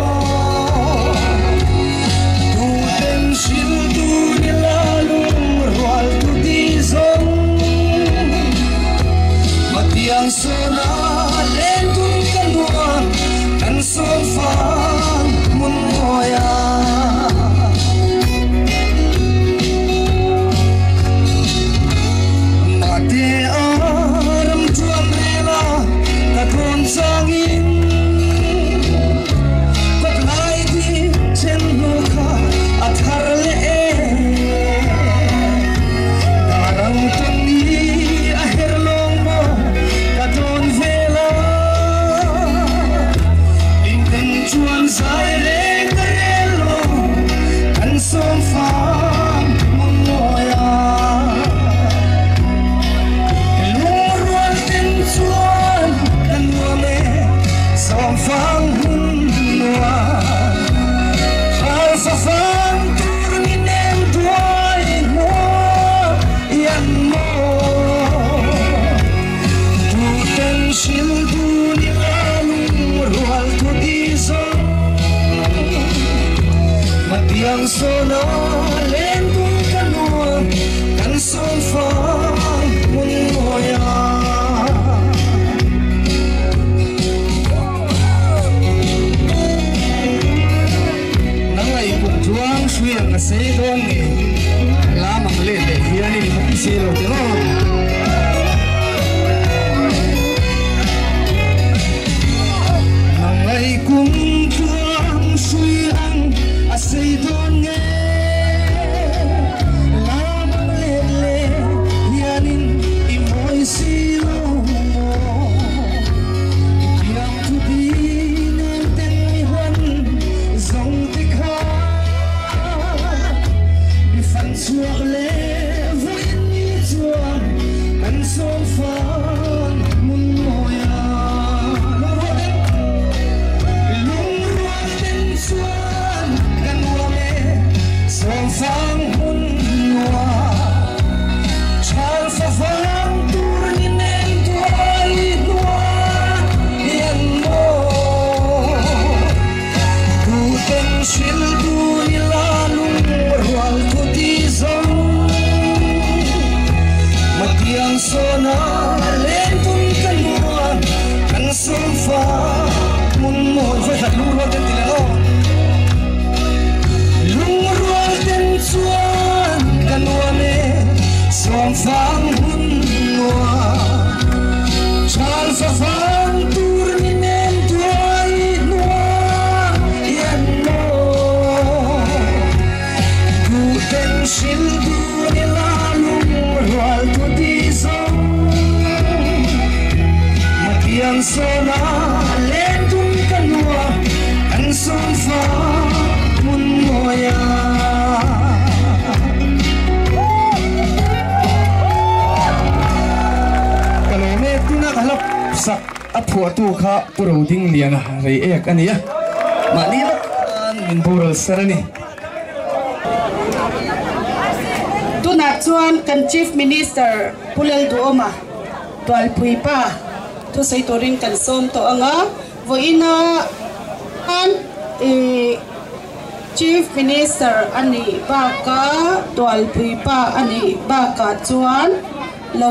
tu ten shil du ni la lung roal tu di zong matiang sona len tun kan noa kan som phang mun moya sang in kot lai di chen no kha athar le darang tan ni a her long mo ka don vela in kan chuan sai le karelo kan som fa mon moya lurwal ten chuan som phang hun noa sa phang tur ni nem tuai noa yan mo tu ten shil du ni la lung rual tu di zong matiang sona len dun kanoa kan som phang mun moya chuang xuyang na se don ni la mang le le hian ni hak se lo te lo nang ai kum chuang xuyang a se don nge ขัวตู้ข้าปุโรดิ้งเลียนะเรเอกอันนี้มานี่ละมินบูรสระนี่ตุนัดชวนกัน Chief Minister ผู้เลี้ยงดูมาตัวปุยป้าทุใส่ตัวริงกันส้มตัวอ่ะวันนี้อันChief Minister อันนี้บ้ากาตัวปุยป้าอันนี้บ้ากาชวนเรา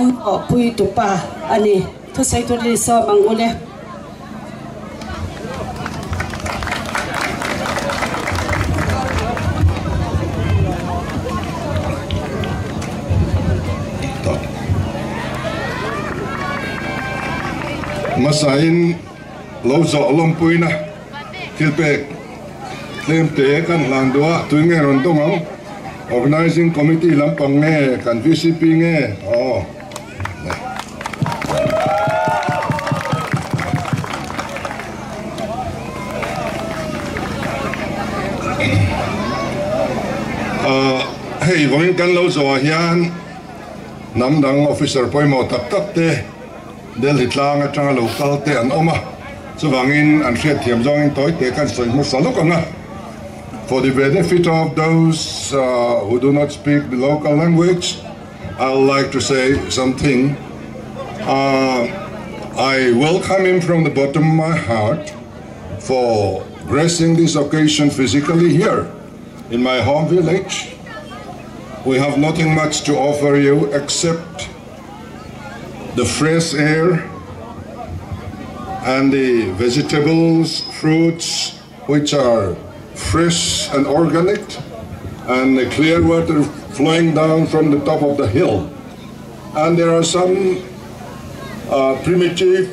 ปุยตุป้าอันนี้ทุใส่ตัวริงส้มอังอุเลมาใส่เราจะลงปุยนะคิดเป็กเล่มเตะกันหลังตัวตัวเงี้ยรอนต้องเอา organizing committee ลำปังเงี้ยกัน VCP เงี้ยอ๋อเฮ้ยวันกันเราจะเฮียนน้ำดัง officer พอยหมดตักเตะเดลิตลางจังลูกเขาเตะอันออกมาสว่างอินอันเสียเทียมจองตัวเตะกันสวยมุสลิมกันนะ For the benefit of those who do not speak the local language, I would like to say something. I welcome him from the bottom of my heart for gracing this occasion physically here in my home village. We have nothing much to offer you except the fresh air and the vegetables, fruits, which are fresh and organic, and the clear water flowing down from the top of the hill. And there are some primitive,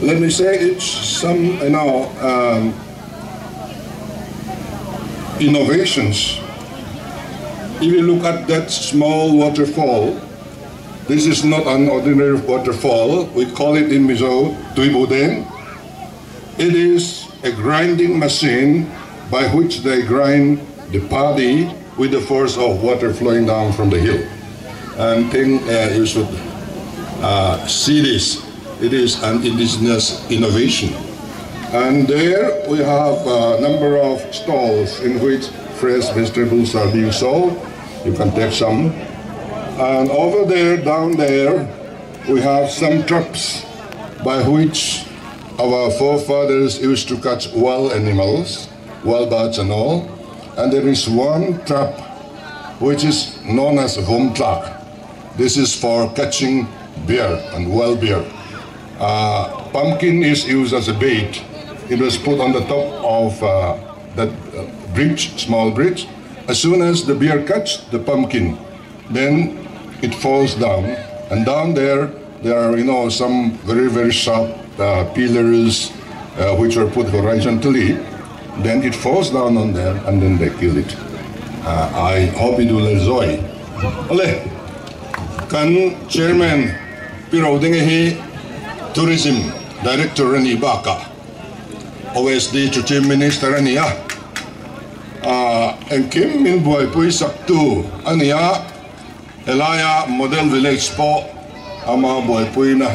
let me say it's some, innovations. If you look at that small waterfall, this is not an ordinary waterfall. We call it in Mizo Tuibudeng. It is a grinding machine by which they grind the paddy with the force of water flowing down from the hill. And think you should see this. It is an indigenous innovation. And there we have a number of stalls in which fresh vegetables are being sold. You can take some. And over there, down there, we have some traps by which our forefathers used to catch wild animals, wild birds and all. And there is one trap which is known as vomtlak. This is for catching bear and wild bear. Pumpkin is used as a bait. It was put on the top of that bridge, small bridge. As soon as the bear catches the pumpkin, then it falls down. And down there are, some very, very sharp pillars which are put horizontally. Then it falls down on there, and then they kill it. I hope you will enjoy. Ole, kan Chairman Piro Dingehi Tourism Director Rani Baka, OSD to Chief Minister Ania, and Kim Min Boy Pui Saktu Ania, Elaya Model Village Po, Ama Boy Puina,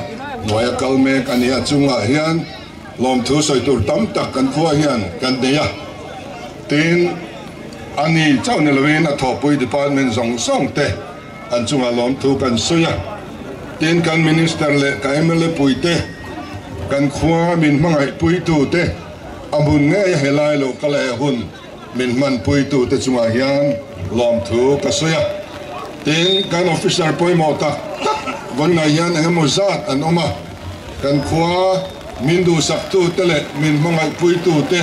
Noya Kalmek Ania Chunga Hian, Lom Tu Soy Tur Tamtak and Fuahian, Kandeya. Tin Ani Chow Nilawin at Hopui Department Zong Song Te, and Chunga Lom Tu Kan Suya. Tin kan Minister Le Kaimele Puite, kan Khua Min Mangai Puitu Te, Amun Ngay Helai Lo Kalehun, Min Man Puitu Te Chunga Hian, Lom Tu Kasuya. Tin kan Officer Pui Mota, Gonayan Hemozat and Oma, kan Khua Mindu Saktu Tele, Min Mangai Puitu Te,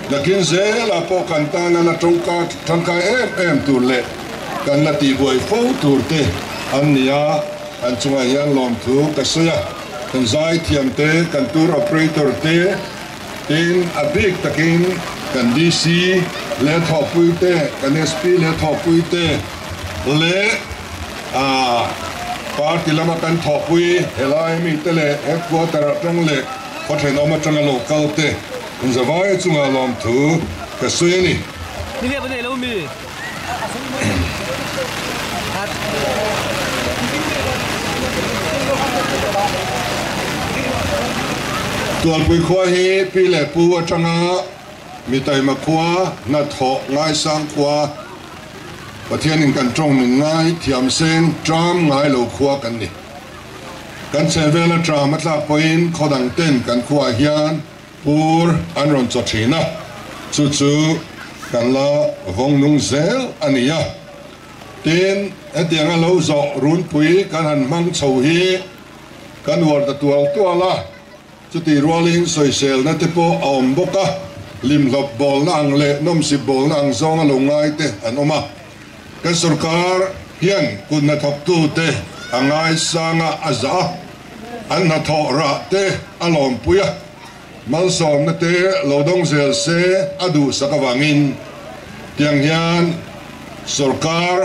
la 15 la po kantana la trangka em turle kan la ti boy fo turte ania an chunga yan lom thu kasaya kan zai thiam te kan tour operator te tin abik takin kan DC le thopui te kan SP le thopui te le party lama kan thopui helai mi tele headquarter tangle pathen oma tanga local te Zavai Chunga Lom Tu Kasuyani. ตัวปุยขวาเฮปีเล่ปูจังอามีไตมาขวานัดหอกง่ายสร้างขวาประเทศนึงกันตรงหนึ่งง่ายเทียมเส้นจามง่ายเหลาขวากันนี่กันเซเวลจามัตลาปอยน์ขอดังเต้นกันขวาเฮียนปูอันรอนจดชีนะจู่ๆกันละวงนุ่งเซลอันนี้อะเต้นเตียงเราจะรุนปุยกันหันมังเฉาฮีกันวัดตัวละจุดที่รัวลิงสวยเซลนั่นที่พออมบกะลิมหลบบอลนั่งเละน้ำสิบบอลนั่งซองลงง่ายเตะอันออกมากันสุรการเฮียนคุณนัทบตูเตะง่ายสางอาซาอันนัทระเตะอารมณ์ปุยมัลสอมนั่นเตะโลดงเซลเซอดูสักวังอินเตียงเฮียนสุรการ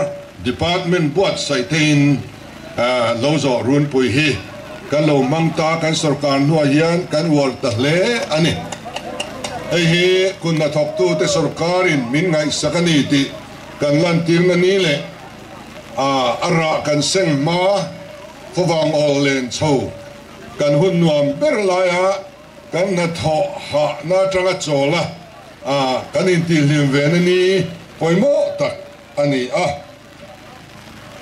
Department บวชใส่ทินเราจะรุนปุยฮีกันเรามังตากันสุรการนัวยันกันวอลตะเลอันนี้ไอ้ฮีคุณนัทบตูเตสุรการินมินไงสักนิดกันลันทีมนี้เลยอาระกันเซ็งมาฟวังออลเลนโชกันหุ่นนวมเบรลายะกันนัทหะนาจังโจละกันอินทิลิมเวนันี้ปอยโมตักอันนี้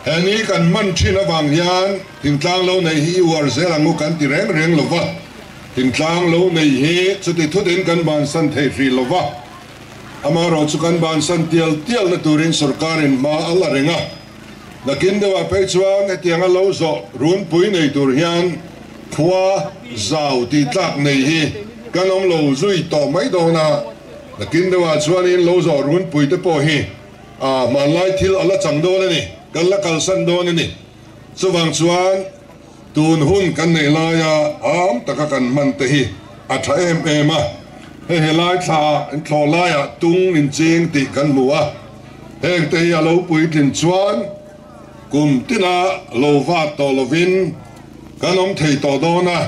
เฮนี้กันมันชินวังยานถึงทางเราในฮีวอร์เซลังมุกันที่เร่งลวะถึงทางเราในฮีสุดที่ทุดินกันบานสันเทฟีลวะอามาเราสุกันบานสันเตียลนตูรินสุรการินมาอัลลาเรงะนักอินเดว่าไปจวงเตียงเราจะรุนปุยในตุรยันขัวเจ้าที่ตักในฮีกันอมเราจุยต่อไม่โดนะนักอินเดว่าจวนินเราจะรุนปุยเตปอฮีมาไล่ทิลอัลลาจังโดนี่กันละกันสันโดนี่สว่างสว่างตูนหุ่นกันในลายตะกันมันเตหีอัฐเอ็มเฮลายทาทอลายตุงนินเจงติกันมัวเฮงเตียเราปุยตินสวนกุมตินาโลวาตอลวินกันอมเทตอโดนะ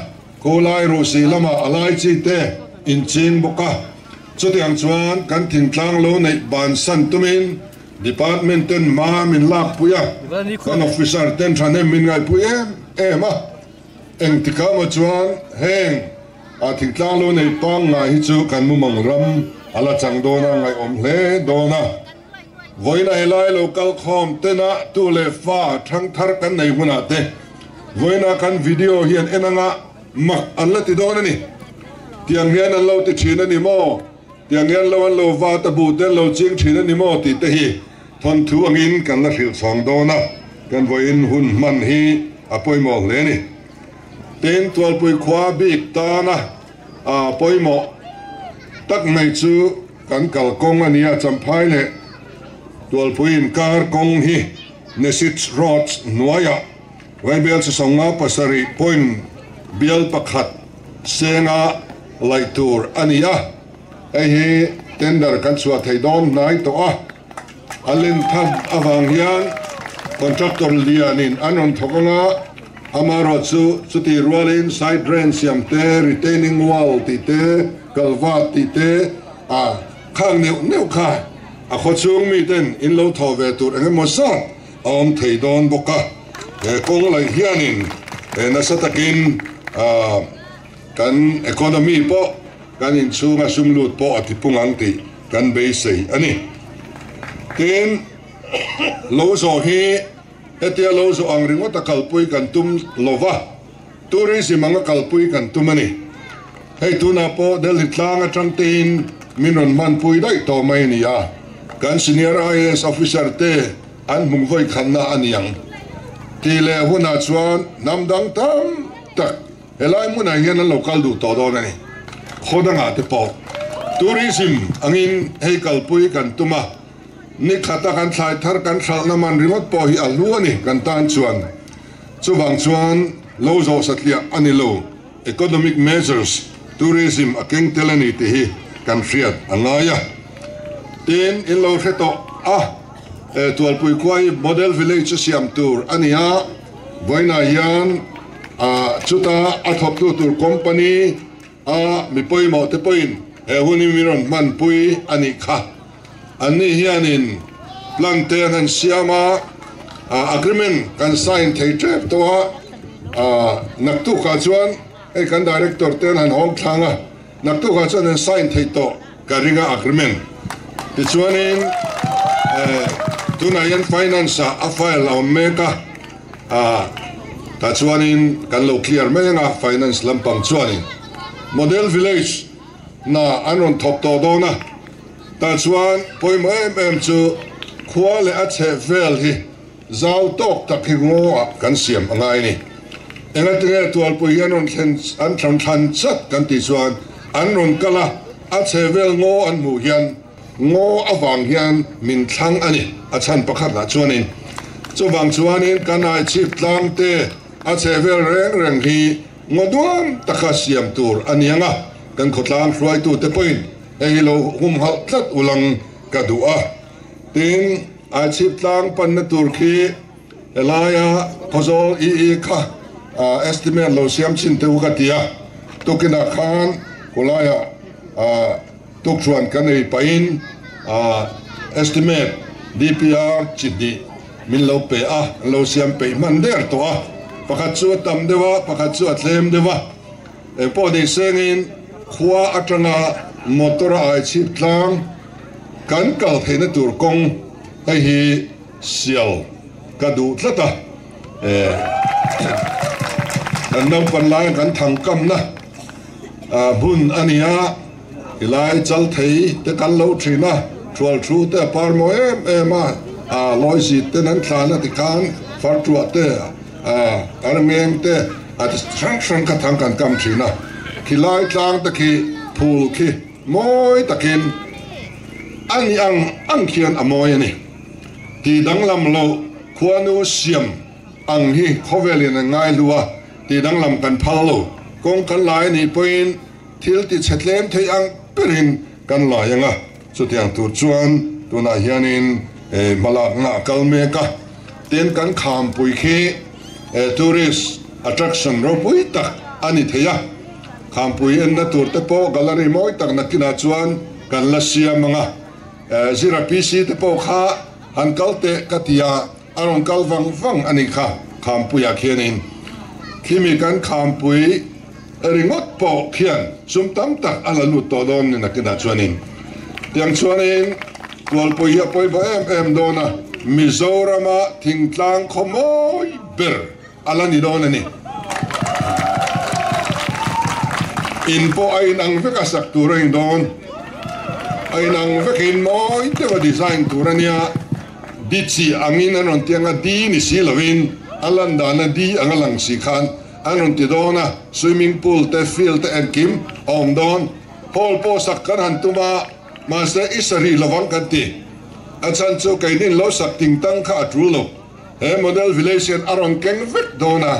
โคลายรูสีละมาอะไรจีเตอินเจงบกะสุดอย่างสวนกันถึงทางโลในบานสันตุมินDepartment เต้นมามินลากปุยกันออฟฟิเซอร์เต้นชันเอ็มมินไงปุยมาเอ็งติกามาจวนเฮงถึงทางโลในปังไงฮิจูกันมุมังรำอะไรจังโดนะไงอมเลโดนะวันไหนไล่โลกัลคอมเต้นตัวเลฟ้าทั้งทาร์กันในหัวหน้าเต้วันไหนกันวิดีโอเฮียนเอ็นงะมักอันละติโดนะนี่เตียงเฮียนอันเราติชีนันนี่โมเตียงเฮียนเราอันเราฟ้าตะบูเต้นเราจิงชีนันนี่โมติเตฮีทนถืออังกันละสิลสองโดนะกันวันหุ่นมันฮีอภัยหมอกเลยนี่เต็นตัวปุยขวาบีกตานะปอยหมอกตักไม่จูกันกัลกงอันนี้จำพายเลยตัวปุยการกงฮีเนสิตรอดนัวยะไว้เบลจะส่งอาปัสริปอยเบลปักขัดเซงาไลตูร์อันนี้ไอ้ฮีเต็นดาร์กันสวดให้ดอนนายตัวอันเล่นทับอวังยันคอนแทคเตอร์เลียนินอันนั้นทกงะอามารัสูสุติรัวลินไซด์เดรนส์ยามเตอรีเทนนิ่งวอลติเตกัลวาติเตข้างเนื้อขาขดช่วงมีเต้นอินโลทอเวตูร์เอ็งมอสันอมเทดอนบกะกงไหลเฮียนินนัสตะกินกันอีโคโนมีปอกันอินซูงาซุมลูดปออธิปุงังติกันเบสัยอันนี้เต็นโลโซฮีเอเตียโลโซอังริงว่าตะกัลปุยกันตุมโลวะตูริสิมังกัลปุยกันตุมันนี่ให้ตุนาปอเดลิตลางจังตีนมินนมันปุยได้ต่อไม่นี่กันซีเนียร์ IAS officer เตอันมุงไว้ขันนาอันยังที่เลหัวหน้าชวนนำดังตั้มตักเฮลัยมุนายนั้นโลกัลดูต่อดอนนี่โคดังอาเตปอตูริสิมอังอินให้กัลปุยกันตุมานี่ขัดกันใช้ทาร์กันชาลน้ำมันริมดปอฮีอัลลัวนี่กันตานชวนชูบังชวนโลโซสัตเลียอันนี้โล economic measures tourism อเก่งเทเลนิตีกันเฟียดอันนั้นยะเต็นอินโลเฟโตตัวปุยควาย model village สยามทัวร์อันนี้วันนั้นยันชุดอัฐบทัวร์คอมพานีมีปุยหมอเตปุยหุ่นมีรอนมันปุยอันนี้ค่ะอันนี้เฮียนินพลังเตนันเสียมา agreement กัน sign เทเจตัวนักตุกาจวน ai kan director ten han hong thanga nak tu ka chuan sign thei to karinga agreement ti chuanin tuna yan finance a file a meka ta chuanin kan lo clear mai nga finance lampang chuanin model village na anon thop to do na ta chuan poimo em chu khwale a che vel hi zau tok tak hi ngo kan siam angai ni enga tenge tual pui anon thlen an thang than chat kan ti chuan anon kala a che vel ngo an mu hian ngo awang hian min thlang ani a chan pakhat la chuanin chu wang chuanin kanai chip tlang te a che vel reng hi ngoduam taka siam tur anianga kan khotlang hruai tu te point ei lo hum hal tlat ulang kadua tin a chip tlang pan na tur khi elaya khozol i kha estimate lo siam chin te ukatia tokina khan kolaya tok chuan kan ei pain estimate DPR chidi min lo pe lo siam pe man der to pakhat chu tam dewa pakhat chu atlem dewa e po de sengin khwa atanga motor a chip tlang kan kal theina tur kong ai hi sial kadu tlata kan nau pan lai kan thang kam na bun ania ilai chal thei te kan lo thina thual thu te par mo ma loi si te nan thana ti kan far tu te armeng te at sanction ka thang kan kam thina khilai tlang ta ki phul ki moi takin ang khian amoy ni ti dang lam lo khuanu siam ang hi khovelin ngai luwa ti dang lam kan phal lo kong kan lai ni point thil ti chetlem thei ang perin kan lai anga chu tiang tu chuan tuna hianin malak na kalme ka ten kan kham pui khi tourist attraction ro pui tak ani theya kham pui en na tur te po gallery moi tak na kina chuan kan la sia manga zira pc te po kha han kalte katia aron kalwang wang ani kha kham pui a khianin kimi kan kham pui ringot po khian sum tam tak ala lu to don na kina chuanin tiang chuanin tual pui ya poi ba em dona Mizorama tingtlang khomoi ber ala ni don ani in po ay nang veka sak turing don ay nang vekin moi te wa design turania dichi angin anon tianga di ni silawin alanda na di angalang sikhan anon ti dona swimming pool te field te enkim om don hol po sak kan hantuma master isari lawang kanti achan chu kainin lo sak ting tang kha trulo he model village aron keng vek dona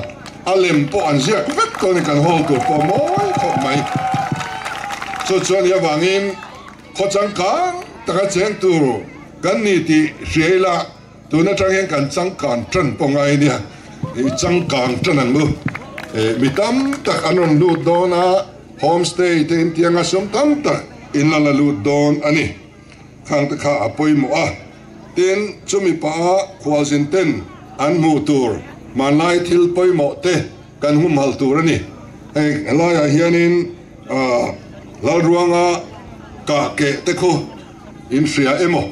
alem po anzia vek ko ni kan hol ko po moi ko mai so chuan ya wangin kho chang kang taka cheng turu kan ni ti shela tuna chang kan chang kan tran pongai nia e chang kang tran ang lu mitam tak anon lu dona homestay ten tianga som tam tak inala lu don ani khang ta kha apoi mo ten chumi pa khwalzin ten an mu tur manlai thil poi mo te kan hum hal tur ani la ya hianin la ruanga ka ke te kho in fria emo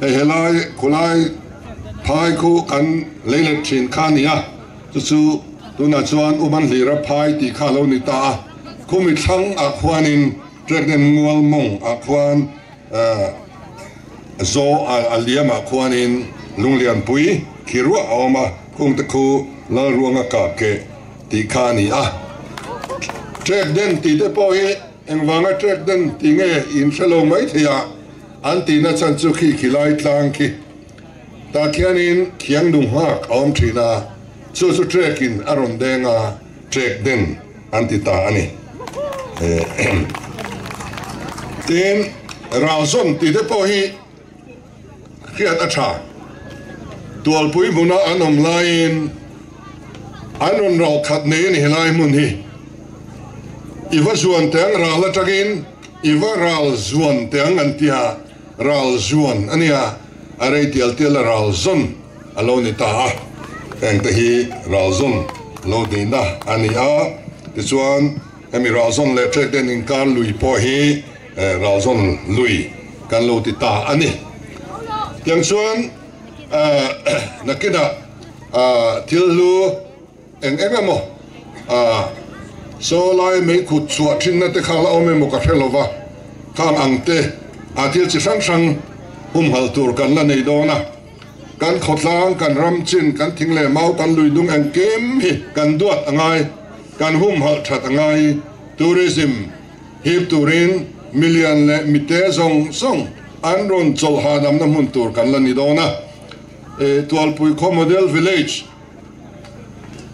helai khulai phai khu kan leile thin khania chu tuna chuan uman lira phai ti kha lo ni ta khumi thang a khwanin trekden ngwal mong a khwan zo aliama khwanin lunglian pui khirwa awma khung te khu la ruanga ka ke ti khani trekden ti te po hi engwanga trekden ti nge in selo mai thia anti na chan chu khi khilai tlang khi ta khianin khiang dung hak om thina chu trekkin aron denga trekden anti ta ani ten razon ti te po hi khiat acha tual pui muna anom lain anon ral khat ne ni helai mun hi iwa zuan teng ral atagin iwa ral zuan teng antia ral zuan ania arei tial tial ral zon aloni ta eng te hi ral zon lo dina ania ti chuan emi razon le trek den in kar lui po hi razon lui kan lo ti ta ani tiang chuan nakina thil lu engemo so lai me khu chuat thin na te khala ome mo ka thelova khang angte athil chi sang sang hal tur kan la nei dona kan khotlang kan ramchin kan thingle mau kan lui dung ang kem hi kan duat angai kan hal that angai tourism hip turin million le mite song anron chol hadam na mun tur kan la ni dona tualpui kho model village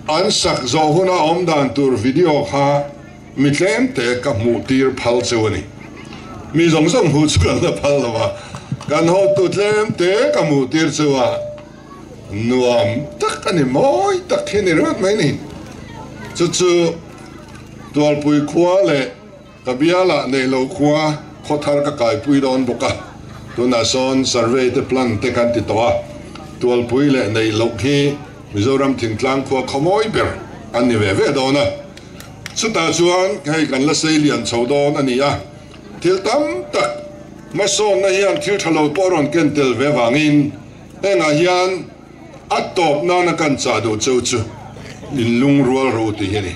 an sak zo huna omdan tur video kha mitlem te ka mu tir phal chewani mi zong hu chukal na phal lawa kan ho tutlem te ka mu tir chewa nuam tak ani moi tak khini rat mai ni chu tualpui khwa le kabiala nei lo khwa khothar ka kai pui don boka tuna son survey te plan te kan ti towa tualpui le nei lo khi Mizoram Thingtlang khwa khomoi ber ani ve dona chuta chuan kai kan la seilian chodon ani a thil tam tak mason na hian thil thalo poron kentel ve wangin enga hian atop na kan cha do chu in lung rual ro ti hini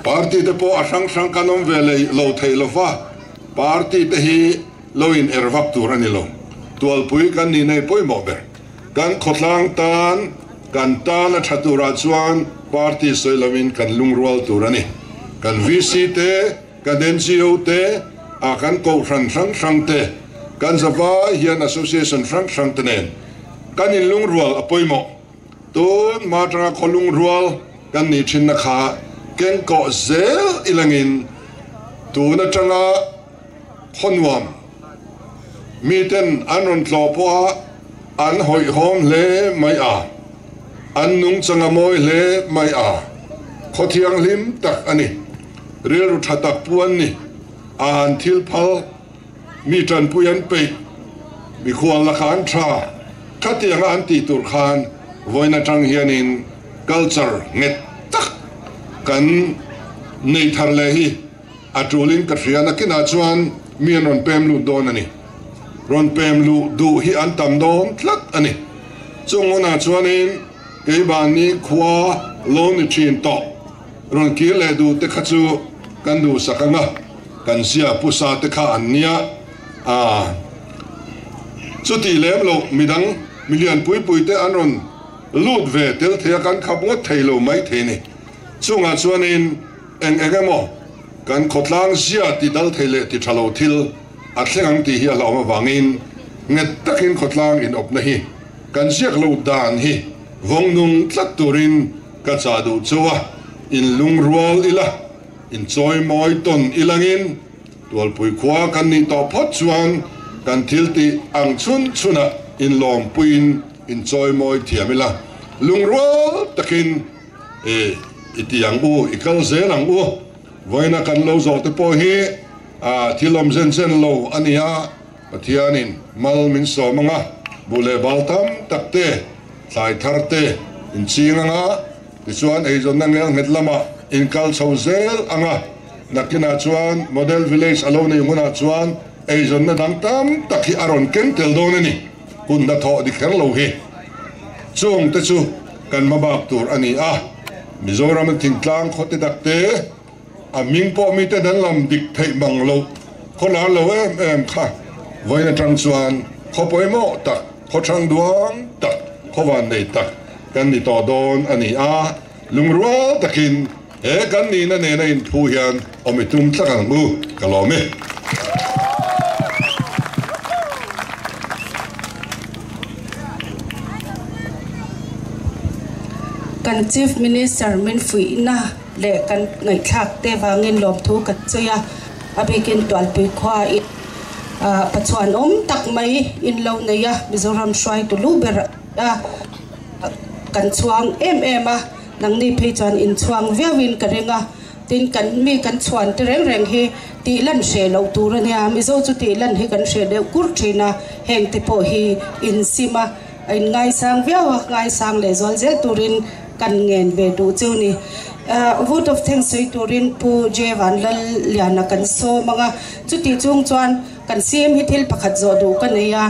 party te po asang kanom vele lo theilofa party te hi loin ervak tur ani lo tualpui kan ni nei poi mo ber kan khotlang tan kan ta na thatura chuan party soilamin kan lungrual turani kan VC te kan NGO te a kan ko sang te kan zawa hian association sang te nen kan in lungrual apoimo ton matra kholungrual kan ni thinna kha ken ko zel ilangin tu na tanga khonwam miten anon tlopo an hoi hom le mai a an nung changa moi le mai a khothiang lim tak ani rel thatak puan ni an thil phal mi tran puyan pe mi khwal la khan tha khatianga an ti tur khan voina tang hianin culture nget tak kan nei thar le hi atulin ka hriana kina chuan mian ron pem lu don ani ron pem lu du hi an tam don tlat ani chungona chuanin cái bạn ní khóa lô ní chuyện to rồi kia lệ đủ tất cả chú cần đủ sắc ngã cần xia pusa tất cả anh nia chú tỷ lệ lô mi đăng million pui tế anh rồi lút về tel thế cần khắp ngót thầy lô mấy thế này chú ngã chú anh em mò cần khốt lang xia tỷ dal thầy lệ tỷ chalo thil at sinh ang tỷ hiya lao mà vangin nghe tất hin khốt lang in op nahi cần xia lô đàn hi vong nung tlat turin ka cha du chuwa in lungrual ila in choi moi ton ilangin tualpui khwa kan ni to phot chuan kan thilti ang chuna in lom puin in choi moi thiamila lungrual takin itiang u ikal zelang u voina kan lo zo te po hi thilom zen lo ania pathianin mal min so manga bule baltam takte sai tharte in chinganga tichuan eizon nangel ngetlama in kal chauzel anga nakina chuan model village alone yunguna chuan eizon na dangtam takhi aron kentel donani kun na tho di kher lo hi chung te chu kan mabak tur ani Mizoram Thingtlang khote dakte ming po mi te dan lam dik thei mang lo khola lo em kha voina tang chuan khopoimo tak khochang duang tak khowan nei tak kan ni to don ani lungruwa takin kan ni na ne na in thu hian omitum tlakang mu kalome kan chief minister min fui na le kan ngai thak te wangin lom thu ka chuya abekin twal pui khwa i pachuan tak mai in lo neya Mizoram shwai tu lu ber kan chuang em nang ni phe chuan in chuang viawin ka renga tin kan mi kan chuan te reng hi ti lan she lo tur ania mizo chu ti lan hi kan she de kur thina heng te po hi in sima in ngai sang viawa ngai sang le zol zel turin kan ngen ve du chu ni vote of thanks say turin pu jevan lal liana kan so mga chuti chung chuan kan sim hitil pakhat zo du kan ya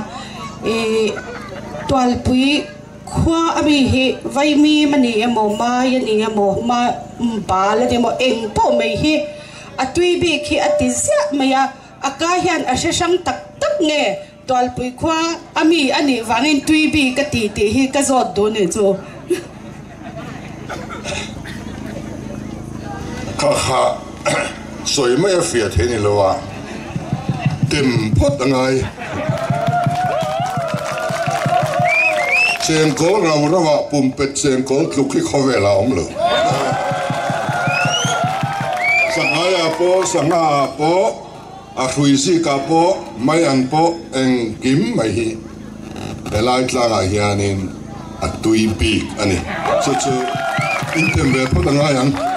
twal pui khwa ami he vai mi mani emo ma yani emo ma ba la demo eng po mai hi atui bi khi atizya maya akahian asesang tak tak nge twal pui khwa ami ani wangin tui bi ka ti ti hi ka zo do ne zo kha soi mai fiat he ni lowa tem pot angai sen ko rawa pumpet sen ko lukhi khowela omlo sanga po a huisi ka po mai an po en kim mai hi belai tla hianin a tui pi ani chu intem be pot angai ang